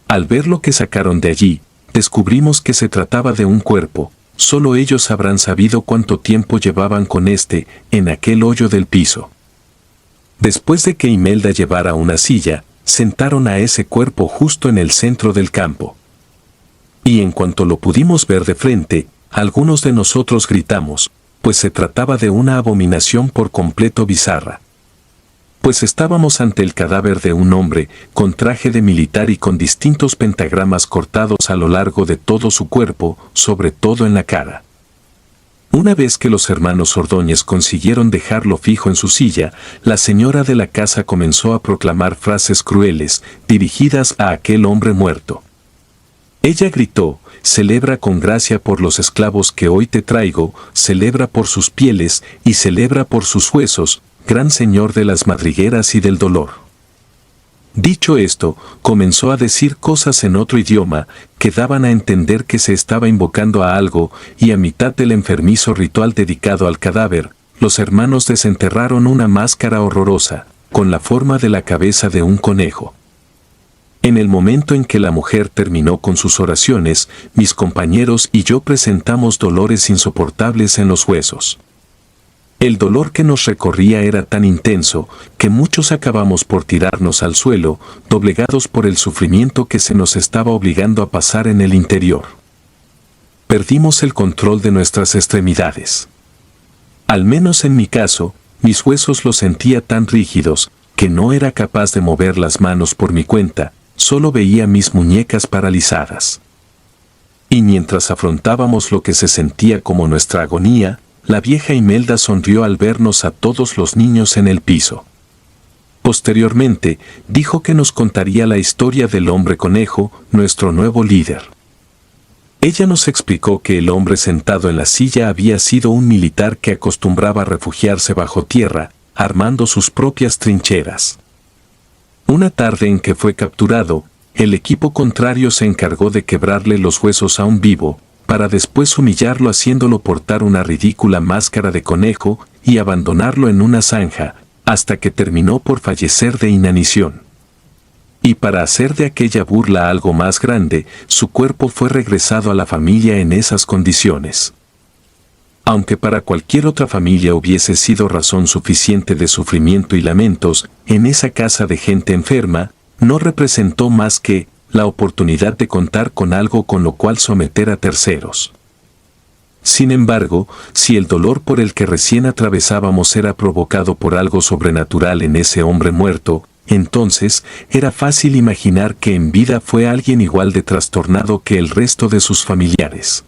Al ver lo que sacaron de allí, descubrimos que se trataba de un cuerpo. Solo ellos habrán sabido cuánto tiempo llevaban con en aquel hoyo del piso. Después de que Imelda llevara una silla, sentaron a ese cuerpo justo en el centro del campo. Y en cuanto lo pudimos ver de frente, algunos de nosotros gritamos, pues se trataba de una abominación por completo bizarra. Pues estábamos ante el cadáver de un hombre, con traje de militar y con distintos pentagramas cortados a lo largo de todo su cuerpo, sobre todo en la cara. Una vez que los hermanos Ordóñez consiguieron dejarlo fijo en su silla, la señora de la casa comenzó a proclamar frases crueles, dirigidas a aquel hombre muerto. Ella gritó: «Celebra con gracia por los esclavos que hoy te traigo, celebra por sus pieles y celebra por sus huesos, gran señor de las madrigueras y del dolor». Dicho esto, comenzó a decir cosas en otro idioma que daban a entender que se estaba invocando a algo, y a mitad del enfermizo ritual dedicado al cadáver, los hermanos desenterraron una máscara horrorosa, con la forma de la cabeza de un conejo. En el momento en que la mujer terminó con sus oraciones, mis compañeros y yo presentamos dolores insoportables en los huesos. El dolor que nos recorría era tan intenso que muchos acabamos por tirarnos al suelo, doblegados por el sufrimiento que se nos estaba obligando a pasar en el interior. Perdimos el control de nuestras extremidades. Al menos en mi caso, mis huesos los sentía tan rígidos que no era capaz de mover las manos por mi cuenta, solo veía mis muñecas paralizadas. Y mientras afrontábamos lo que se sentía como nuestra agonía, la vieja Imelda sonrió al vernos a todos los niños en el piso. Posteriormente, dijo que nos contaría la historia del hombre conejo, nuestro nuevo líder. Ella nos explicó que el hombre sentado en la silla había sido un militar que acostumbraba a refugiarse bajo tierra, armando sus propias trincheras. Una tarde en que fue capturado, el equipo contrario se encargó de quebrarle los huesos a un vivo, para después humillarlo haciéndolo portar una ridícula máscara de conejo y abandonarlo en una zanja, hasta que terminó por fallecer de inanición. Y para hacer de aquella burla algo más grande, su cuerpo fue regresado a la familia en esas condiciones. Aunque para cualquier otra familia hubiese sido razón suficiente de sufrimiento y lamentos, en esa casa de gente enferma, no representó más que la oportunidad de contar con algo con lo cual someter a terceros. Sin embargo, si el dolor por el que recién atravesábamos era provocado por algo sobrenatural en ese hombre muerto, entonces era fácil imaginar que en vida fue alguien igual de trastornado que el resto de sus familiares.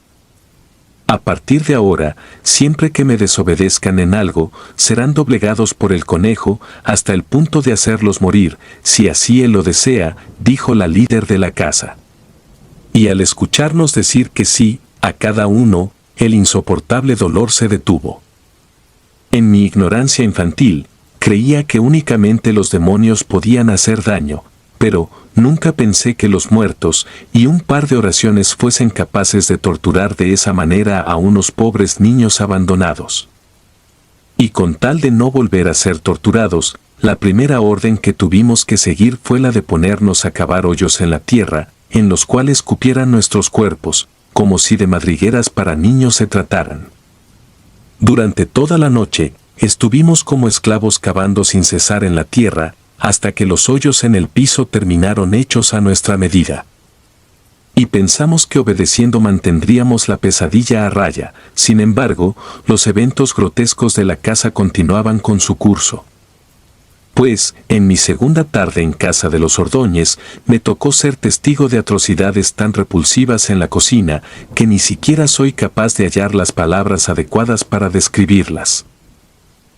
A partir de ahora, siempre que me desobedezcan en algo, serán doblegados por el conejo hasta el punto de hacerlos morir, si así él lo desea, dijo la líder de la casa. Y al escucharnos decir que sí, a cada uno, el insoportable dolor se detuvo. En mi ignorancia infantil, creía que únicamente los demonios podían hacer daño, pero nunca pensé que los muertos y un par de oraciones fuesen capaces de torturar de esa manera a unos pobres niños abandonados. Y con tal de no volver a ser torturados, la primera orden que tuvimos que seguir fue la de ponernos a cavar hoyos en la tierra, en los cuales cupieran nuestros cuerpos, como si de madrigueras para niños se trataran. Durante toda la noche, estuvimos como esclavos cavando sin cesar en la tierra, hasta que los hoyos en el piso terminaron hechos a nuestra medida. Y pensamos que obedeciendo mantendríamos la pesadilla a raya, sin embargo, los eventos grotescos de la casa continuaban con su curso. Pues, en mi segunda tarde en casa de los Ordóñez, me tocó ser testigo de atrocidades tan repulsivas en la cocina, que ni siquiera soy capaz de hallar las palabras adecuadas para describirlas.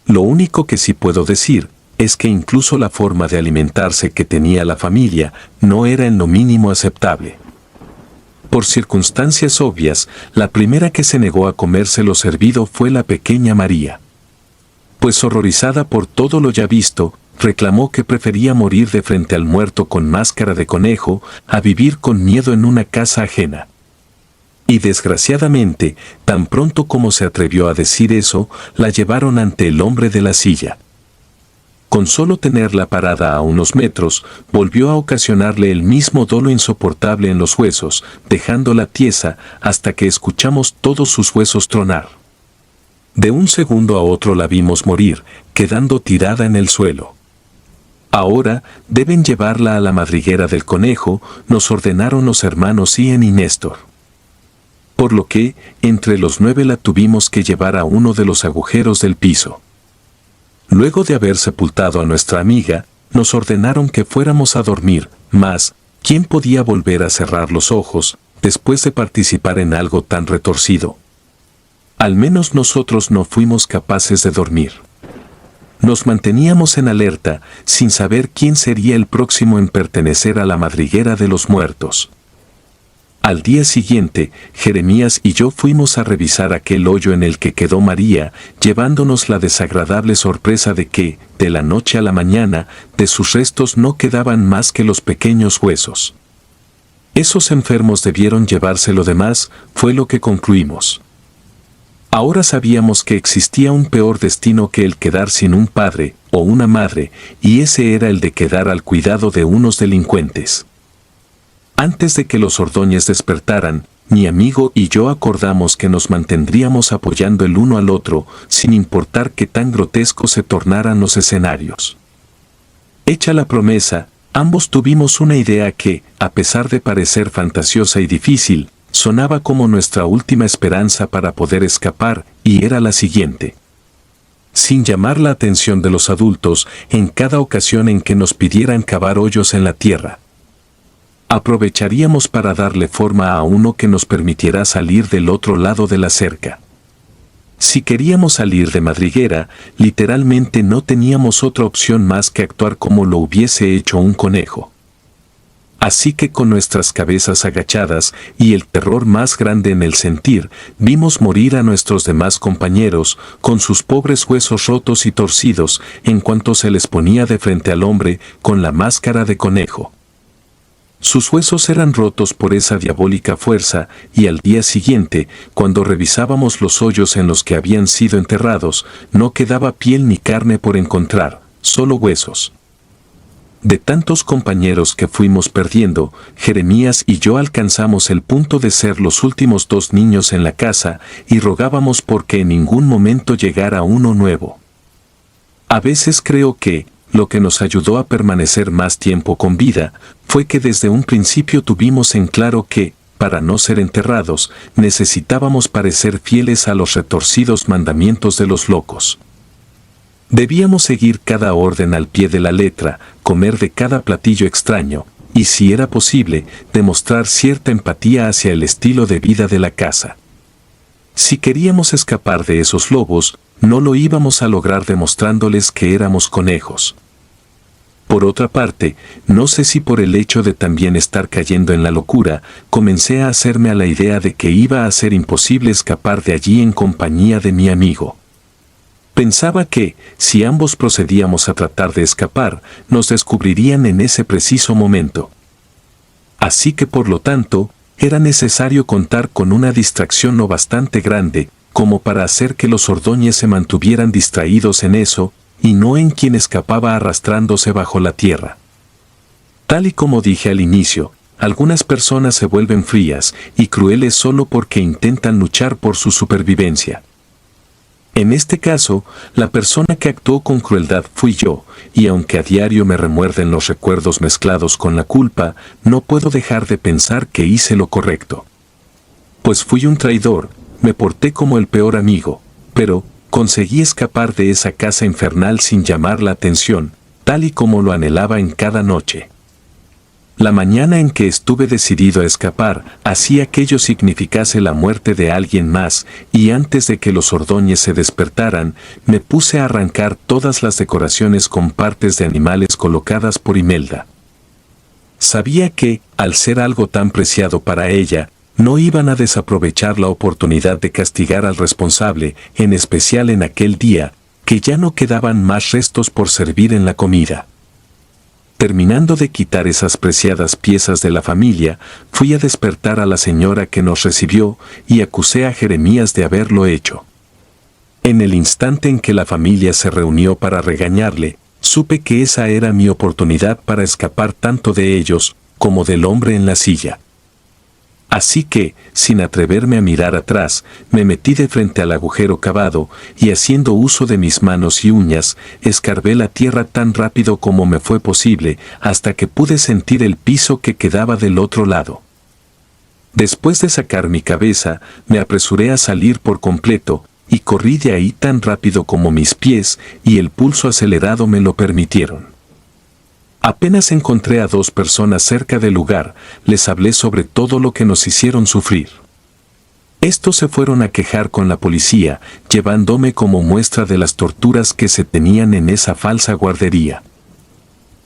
Lo único que sí puedo decir, es que incluso la forma de alimentarse que tenía la familia no era en lo mínimo aceptable. Por circunstancias obvias, la primera que se negó a comerse lo servido fue la pequeña María. Pues horrorizada por todo lo ya visto, reclamó que prefería morir de frente al muerto con máscara de conejo a vivir con miedo en una casa ajena. Y desgraciadamente, tan pronto como se atrevió a decir eso, la llevaron ante el hombre de la silla. Con solo tenerla parada a unos metros, volvió a ocasionarle el mismo dolo insoportable en los huesos, dejándola tiesa hasta que escuchamos todos sus huesos tronar. De un segundo a otro la vimos morir, quedando tirada en el suelo. Ahora deben llevarla a la madriguera del conejo, nos ordenaron los hermanos Ian y Néstor. Por lo que, entre los 9 la tuvimos que llevar a uno de los agujeros del piso. Luego de haber sepultado a nuestra amiga, nos ordenaron que fuéramos a dormir, mas, ¿quién podía volver a cerrar los ojos después de participar en algo tan retorcido? Al menos nosotros no fuimos capaces de dormir. Nos manteníamos en alerta, sin saber quién sería el próximo en pertenecer a la madriguera de los muertos. Al día siguiente, Jeremías y yo fuimos a revisar aquel hoyo en el que quedó María, llevándonos la desagradable sorpresa de que, de la noche a la mañana, de sus restos no quedaban más que los pequeños huesos. Esos enfermos debieron llevarse lo demás, fue lo que concluimos. Ahora sabíamos que existía un peor destino que el quedar sin un padre o una madre, y ese era el de quedar al cuidado de unos delincuentes. Antes de que los Ordóñez despertaran, mi amigo y yo acordamos que nos mantendríamos apoyando el uno al otro, sin importar qué tan grotescos se tornaran los escenarios. Hecha la promesa, ambos tuvimos una idea que, a pesar de parecer fantasiosa y difícil, sonaba como nuestra última esperanza para poder escapar, y era la siguiente. Sin llamar la atención de los adultos, en cada ocasión en que nos pidieran cavar hoyos en la tierra, aprovecharíamos para darle forma a uno que nos permitiera salir del otro lado de la cerca. Si queríamos salir de madriguera, literalmente no teníamos otra opción más que actuar como lo hubiese hecho un conejo. Así que con nuestras cabezas agachadas y el terror más grande en el sentir, vimos morir a nuestros demás compañeros, con sus pobres huesos rotos y torcidos, en cuanto se les ponía de frente al hombre con la máscara de conejo. Sus huesos eran rotos por esa diabólica fuerza, y al día siguiente, cuando revisábamos los hoyos en los que habían sido enterrados, no quedaba piel ni carne por encontrar, solo huesos. De tantos compañeros que fuimos perdiendo, Jeremías y yo alcanzamos el punto de ser los últimos 2 niños en la casa y rogábamos porque en ningún momento llegara uno nuevo. A veces creo que, lo que nos ayudó a permanecer más tiempo con vida, fue que desde un principio tuvimos en claro que, para no ser enterrados, necesitábamos parecer fieles a los retorcidos mandamientos de los locos. Debíamos seguir cada orden al pie de la letra, comer de cada platillo extraño, y si era posible, demostrar cierta empatía hacia el estilo de vida de la casa. Si queríamos escapar de esos lobos, no lo íbamos a lograr demostrándoles que éramos conejos. Por otra parte, no sé si por el hecho de también estar cayendo en la locura, comencé a hacerme a la idea de que iba a ser imposible escapar de allí en compañía de mi amigo. Pensaba que, si ambos procedíamos a tratar de escapar, nos descubrirían en ese preciso momento. Así que por lo tanto, era necesario contar con una distracción no bastante grande, como para hacer que los Ordóñez se mantuvieran distraídos en eso, y no en quien escapaba arrastrándose bajo la tierra. Tal y como dije al inicio, algunas personas se vuelven frías y crueles solo porque intentan luchar por su supervivencia. En este caso, la persona que actuó con crueldad fui yo, y aunque a diario me remuerden los recuerdos mezclados con la culpa, no puedo dejar de pensar que hice lo correcto. Pues fui un traidor, me porté como el peor amigo, pero conseguí escapar de esa casa infernal sin llamar la atención, tal y como lo anhelaba en cada noche. La mañana en que estuve decidido a escapar, hacía que ello significase la muerte de alguien más, y antes de que los Ordóñez se despertaran, me puse a arrancar todas las decoraciones con partes de animales colocadas por Imelda. Sabía que, al ser algo tan preciado para ella, no iban a desaprovechar la oportunidad de castigar al responsable, en especial en aquel día, que ya no quedaban más restos por servir en la comida. Terminando de quitar esas preciadas piezas de la familia, fui a despertar a la señora que nos recibió y acusé a Jeremías de haberlo hecho. En el instante en que la familia se reunió para regañarle, supe que esa era mi oportunidad para escapar tanto de ellos como del hombre en la silla. Así que, sin atreverme a mirar atrás, me metí de frente al agujero cavado y haciendo uso de mis manos y uñas, escarbé la tierra tan rápido como me fue posible hasta que pude sentir el piso que quedaba del otro lado. Después de sacar mi cabeza, me apresuré a salir por completo y corrí de ahí tan rápido como mis pies y el pulso acelerado me lo permitieron. Apenas encontré a 2 personas cerca del lugar, les hablé sobre todo lo que nos hicieron sufrir. Estos se fueron a quejar con la policía, llevándome como muestra de las torturas que se tenían en esa falsa guardería.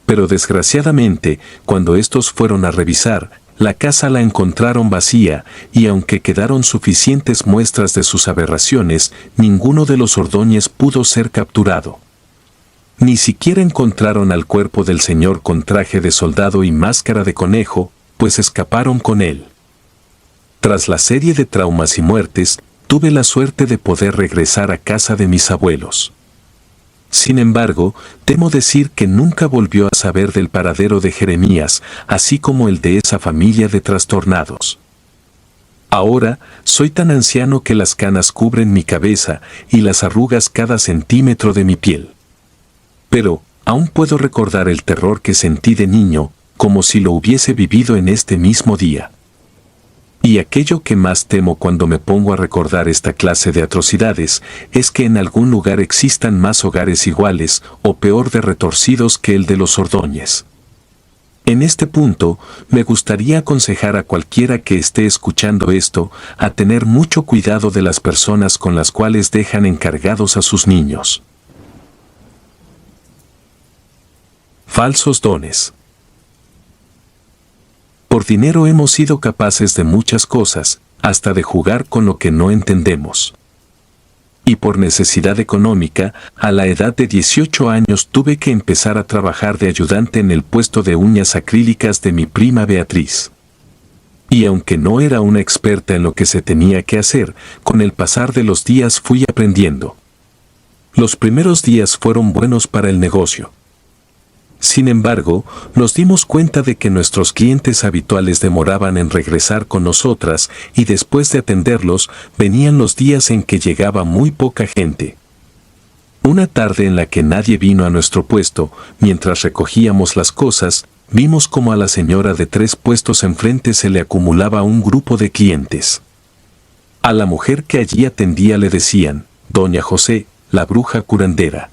Pero desgraciadamente, cuando estos fueron a revisar, la casa la encontraron vacía, y aunque quedaron suficientes muestras de sus aberraciones, ninguno de los Ordóñez pudo ser capturado. Ni siquiera encontraron al cuerpo del señor con traje de soldado y máscara de conejo, pues escaparon con él. Tras la serie de traumas y muertes, tuve la suerte de poder regresar a casa de mis abuelos. Sin embargo, temo decir que nunca volvió a saber del paradero de Jeremías, así como el de esa familia de trastornados. Ahora, soy tan anciano que las canas cubren mi cabeza y las arrugas cada centímetro de mi piel. Pero, aún puedo recordar el terror que sentí de niño, como si lo hubiese vivido en este mismo día. Y aquello que más temo cuando me pongo a recordar esta clase de atrocidades, es que en algún lugar existan más hogares iguales, o peor de retorcidos que el de los Ordóñez. En este punto, me gustaría aconsejar a cualquiera que esté escuchando esto, a tener mucho cuidado de las personas con las cuales dejan encargados a sus niños. Falsos dones. Por dinero hemos sido capaces de muchas cosas, hasta de jugar con lo que no entendemos. Y por necesidad económica, a la edad de 18 años tuve que empezar a trabajar de ayudante en el puesto de uñas acrílicas de mi prima Beatriz. Y aunque no era una experta en lo que se tenía que hacer, con el pasar de los días fui aprendiendo. Los primeros días fueron buenos para el negocio. Sin embargo, nos dimos cuenta de que nuestros clientes habituales demoraban en regresar con nosotras y después de atenderlos, venían los días en que llegaba muy poca gente. Una tarde en la que nadie vino a nuestro puesto, mientras recogíamos las cosas, vimos como a la señora de 3 puestos enfrente se le acumulaba un grupo de clientes. A la mujer que allí atendía le decían, Doña José, la bruja curandera.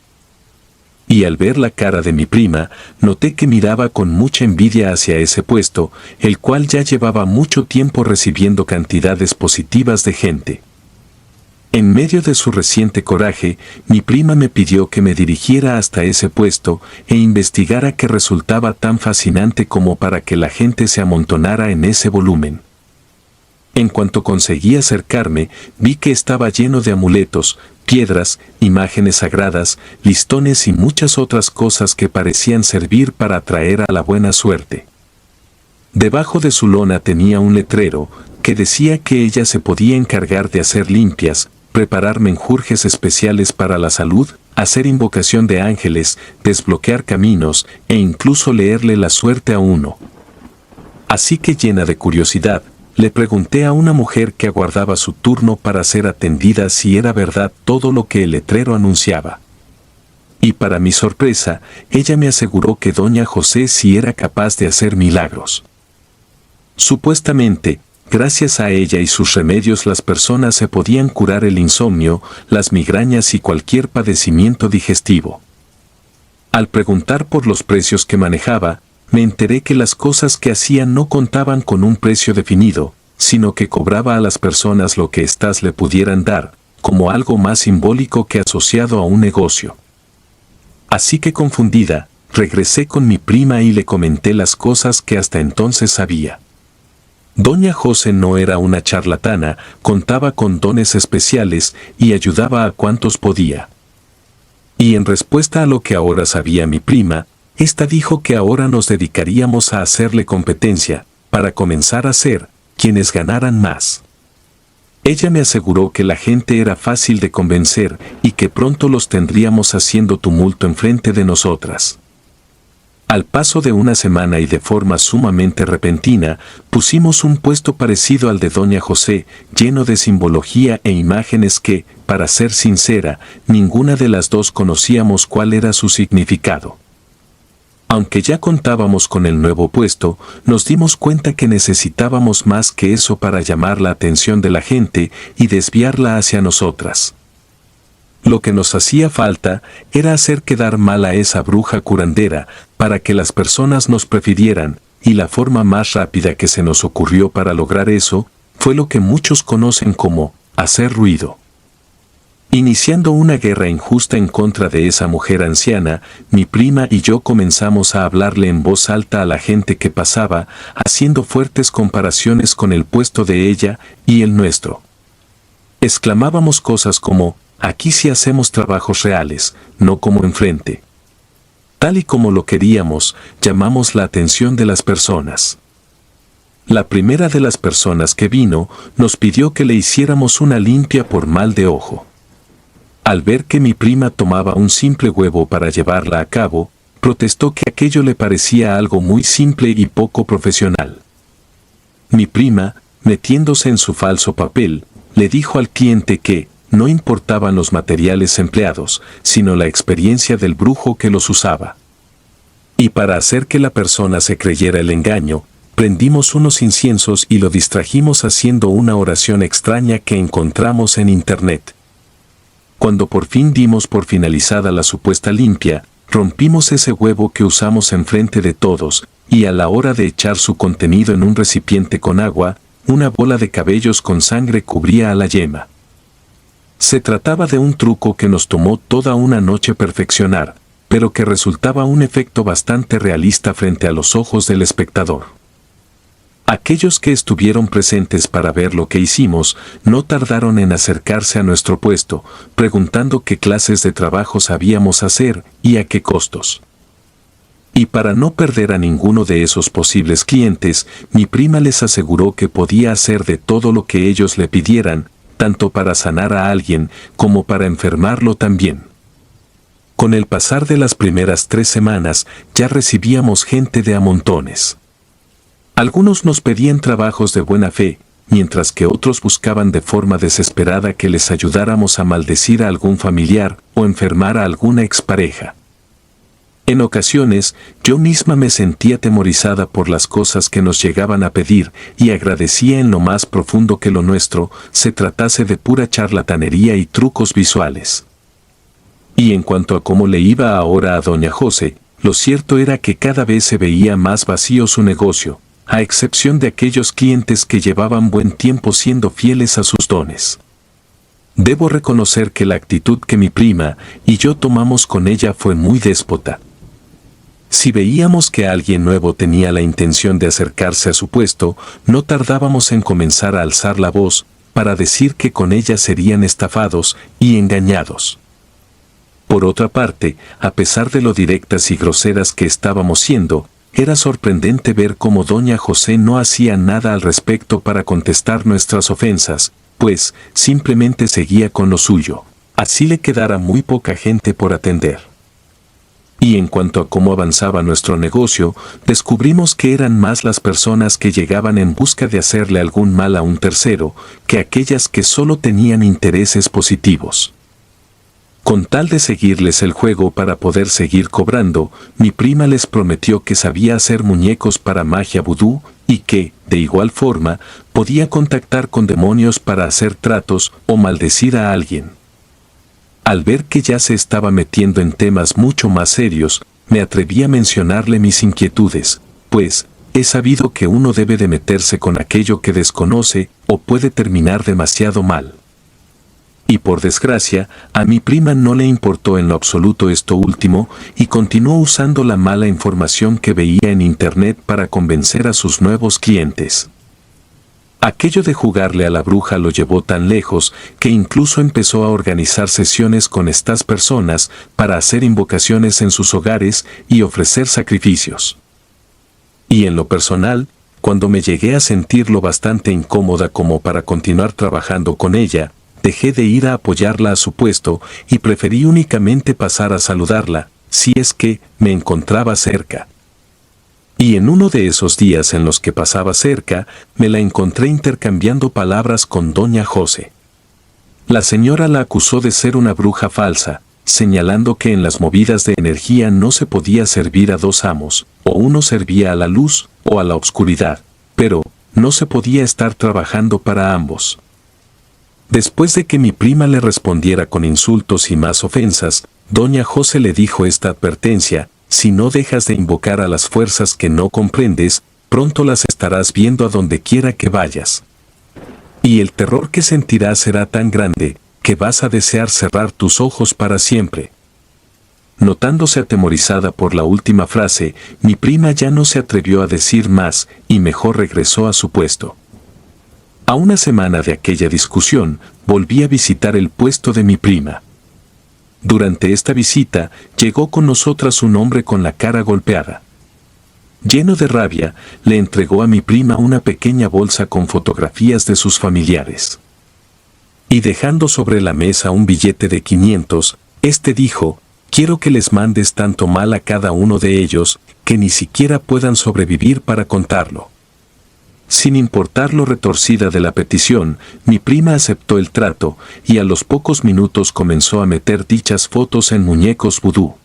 Y al ver la cara de mi prima, noté que miraba con mucha envidia hacia ese puesto, el cual ya llevaba mucho tiempo recibiendo cantidades positivas de gente. En medio de su reciente coraje, mi prima me pidió que me dirigiera hasta ese puesto e investigara qué resultaba tan fascinante como para que la gente se amontonara en ese volumen. En cuanto conseguí acercarme, vi que estaba lleno de amuletos, piedras, imágenes sagradas, listones y muchas otras cosas que parecían servir para atraer a la buena suerte. Debajo de su lona tenía un letrero que decía que ella se podía encargar de hacer limpias, preparar menjurjes especiales para la salud, hacer invocación de ángeles, desbloquear caminos e incluso leerle la suerte a uno. Así que llena de curiosidad, le pregunté a una mujer que aguardaba su turno para ser atendida si era verdad todo lo que el letrero anunciaba. Y para mi sorpresa, ella me aseguró que Doña José sí era capaz de hacer milagros. Supuestamente, gracias a ella y sus remedios las personas se podían curar el insomnio, las migrañas y cualquier padecimiento digestivo. Al preguntar por los precios que manejaba, me enteré que las cosas que hacía no contaban con un precio definido, sino que cobraba a las personas lo que éstas le pudieran dar, como algo más simbólico que asociado a un negocio. Así que confundida, regresé con mi prima y le comenté las cosas que hasta entonces sabía. Doña José no era una charlatana, contaba con dones especiales y ayudaba a cuantos podía. Y en respuesta a lo que ahora sabía mi prima, esta dijo que ahora nos dedicaríamos a hacerle competencia, para comenzar a ser quienes ganaran más. Ella me aseguró que la gente era fácil de convencer y que pronto los tendríamos haciendo tumulto enfrente de nosotras. Al paso de una semana y de forma sumamente repentina, pusimos un puesto parecido al de Doña José, lleno de simbología e imágenes que, para ser sincera, ninguna de las dos conocíamos cuál era su significado. Aunque ya contábamos con el nuevo puesto, nos dimos cuenta que necesitábamos más que eso para llamar la atención de la gente y desviarla hacia nosotras. Lo que nos hacía falta era hacer quedar mal a esa bruja curandera para que las personas nos prefirieran, y la forma más rápida que se nos ocurrió para lograr eso fue lo que muchos conocen como hacer ruido. Iniciando una guerra injusta en contra de esa mujer anciana, mi prima y yo comenzamos a hablarle en voz alta a la gente que pasaba, haciendo fuertes comparaciones con el puesto de ella y el nuestro. Exclamábamos cosas como, aquí sí hacemos trabajos reales, no como enfrente. Tal y como lo queríamos, llamamos la atención de las personas. La primera de las personas que vino nos pidió que le hiciéramos una limpia por mal de ojo. Al ver que mi prima tomaba un simple huevo para llevarla a cabo, protestó que aquello le parecía algo muy simple y poco profesional. Mi prima, metiéndose en su falso papel, le dijo al cliente que no importaban los materiales empleados, sino la experiencia del brujo que los usaba. Y para hacer que la persona se creyera el engaño, prendimos unos inciensos y lo distrajimos haciendo una oración extraña que encontramos en internet. Cuando por fin dimos por finalizada la supuesta limpia, rompimos ese huevo que usamos enfrente de todos, y a la hora de echar su contenido en un recipiente con agua, una bola de cabellos con sangre cubría a la yema. Se trataba de un truco que nos tomó toda una noche perfeccionar, pero que resultaba un efecto bastante realista frente a los ojos del espectador. Aquellos que estuvieron presentes para ver lo que hicimos no tardaron en acercarse a nuestro puesto, preguntando qué clases de trabajo sabíamos hacer y a qué costos. Y para no perder a ninguno de esos posibles clientes, mi prima les aseguró que podía hacer de todo lo que ellos le pidieran, tanto para sanar a alguien como para enfermarlo también. Con el pasar de las primeras 3 semanas, ya recibíamos gente de a montones. Algunos nos pedían trabajos de buena fe, mientras que otros buscaban de forma desesperada que les ayudáramos a maldecir a algún familiar o enfermar a alguna expareja. En ocasiones, yo misma me sentía atemorizada por las cosas que nos llegaban a pedir y agradecía en lo más profundo que lo nuestro se tratase de pura charlatanería y trucos visuales. Y en cuanto a cómo le iba ahora a doña José, lo cierto era que cada vez se veía más vacío su negocio, a excepción de aquellos clientes que llevaban buen tiempo siendo fieles a sus dones. Debo reconocer que la actitud que mi prima y yo tomamos con ella fue muy déspota. Si veíamos que alguien nuevo tenía la intención de acercarse a su puesto, no tardábamos en comenzar a alzar la voz para decir que con ella serían estafados y engañados. Por otra parte, a pesar de lo directas y groseras que estábamos siendo, era sorprendente ver cómo doña José no hacía nada al respecto para contestar nuestras ofensas, pues simplemente seguía con lo suyo, así le quedara muy poca gente por atender. Y en cuanto a cómo avanzaba nuestro negocio, descubrimos que eran más las personas que llegaban en busca de hacerle algún mal a un tercero, que aquellas que solo tenían intereses positivos. Con tal de seguirles el juego para poder seguir cobrando, mi prima les prometió que sabía hacer muñecos para magia vudú y que, de igual forma, podía contactar con demonios para hacer tratos o maldecir a alguien. Al ver que ya se estaba metiendo en temas mucho más serios, me atreví a mencionarle mis inquietudes, pues he sabido que uno debe de meterse con aquello que desconoce o puede terminar demasiado mal. Y por desgracia, a mi prima no le importó en lo absoluto esto último y continuó usando la mala información que veía en internet para convencer a sus nuevos clientes. Aquello de jugarle a la bruja lo llevó tan lejos que incluso empezó a organizar sesiones con estas personas para hacer invocaciones en sus hogares y ofrecer sacrificios. Y en lo personal, cuando me llegué a sentir lo bastante incómoda como para continuar trabajando con ella, dejé de ir a apoyarla a su puesto y preferí únicamente pasar a saludarla, si es que me encontraba cerca. Y en uno de esos días en los que pasaba cerca, me la encontré intercambiando palabras con doña José. La señora la acusó de ser una bruja falsa, señalando que en las movidas de energía no se podía servir a dos amos, o uno servía a la luz o a la oscuridad, pero no se podía estar trabajando para ambos. Después de que mi prima le respondiera con insultos y más ofensas, doña José le dijo esta advertencia: si no dejas de invocar a las fuerzas que no comprendes, pronto las estarás viendo a donde quiera que vayas. Y el terror que sentirás será tan grande, que vas a desear cerrar tus ojos para siempre. Notándose atemorizada por la última frase, mi prima ya no se atrevió a decir más y mejor regresó a su puesto. A una semana de aquella discusión, volví a visitar el puesto de mi prima. Durante esta visita, llegó con nosotras un hombre con la cara golpeada. Lleno de rabia, le entregó a mi prima una pequeña bolsa con fotografías de sus familiares. Y dejando sobre la mesa un billete de 500, este dijo: quiero que les mandes tanto mal a cada uno de ellos, que ni siquiera puedan sobrevivir para contarlo. Sin importar lo retorcida de la petición, mi prima aceptó el trato y a los pocos minutos comenzó a meter dichas fotos en muñecos vudú.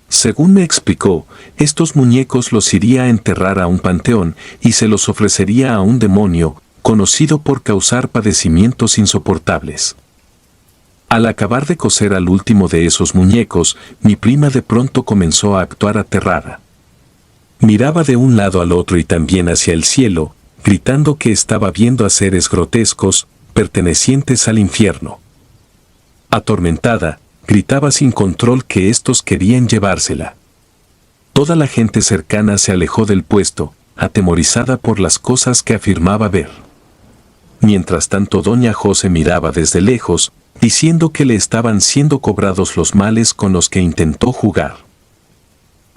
Según me explicó, estos muñecos los iría a enterrar a un panteón y se los ofrecería a un demonio, conocido por causar padecimientos insoportables. Al acabar de coser al último de esos muñecos, mi prima de pronto comenzó a actuar aterrada. Miraba de un lado al otro y también hacia el cielo, gritando que estaba viendo a seres grotescos, pertenecientes al infierno. Atormentada, gritaba sin control que estos querían llevársela. Toda la gente cercana se alejó del puesto, atemorizada por las cosas que afirmaba ver. Mientras tanto doña José miraba desde lejos, diciendo que le estaban siendo cobrados los males con los que intentó jugar.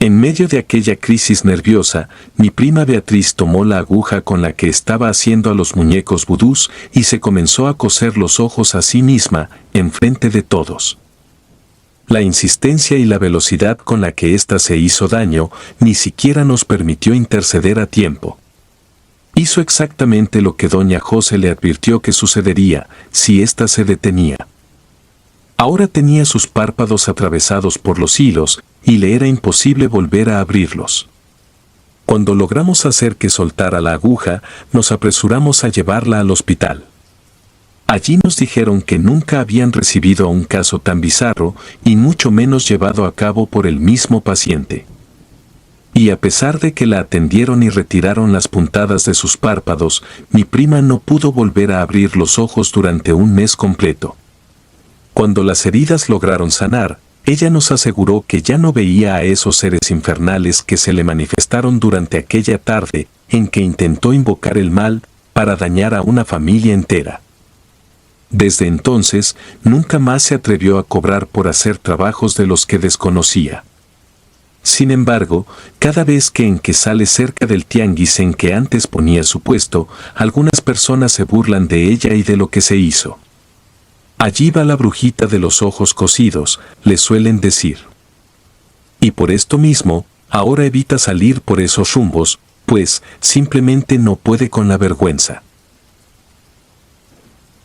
En medio de aquella crisis nerviosa, mi prima Beatriz tomó la aguja con la que estaba haciendo a los muñecos vudús y se comenzó a coser los ojos a sí misma, enfrente de todos. La insistencia y la velocidad con la que ésta se hizo daño ni siquiera nos permitió interceder a tiempo. Hizo exactamente lo que doña José le advirtió que sucedería si ésta se detenía. Ahora tenía sus párpados atravesados por los hilos y le era imposible volver a abrirlos. Cuando logramos hacer que soltara la aguja, nos apresuramos a llevarla al hospital. Allí nos dijeron que nunca habían recibido un caso tan bizarro y mucho menos llevado a cabo por el mismo paciente. Y a pesar de que la atendieron y retiraron las puntadas de sus párpados, mi prima no pudo volver a abrir los ojos durante un mes completo. Cuando las heridas lograron sanar, ella nos aseguró que ya no veía a esos seres infernales que se le manifestaron durante aquella tarde en que intentó invocar el mal para dañar a una familia entera. Desde entonces, nunca más se atrevió a cobrar por hacer trabajos de los que desconocía. Sin embargo, cada vez que sale cerca del tianguis en que antes ponía su puesto, algunas personas se burlan de ella y de lo que se hizo. Allí va la brujita de los ojos cosidos, le suelen decir. Y por esto mismo, ahora evita salir por esos rumbos, pues simplemente no puede con la vergüenza.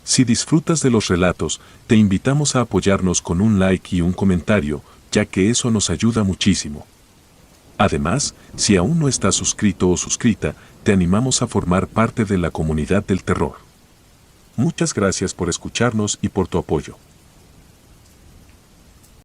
Si disfrutas de los relatos, te invitamos a apoyarnos con un like y un comentario, ya que eso nos ayuda muchísimo. Además, si aún no estás suscrito o suscrita, te animamos a formar parte de la comunidad del terror. Muchas gracias por escucharnos y por tu apoyo.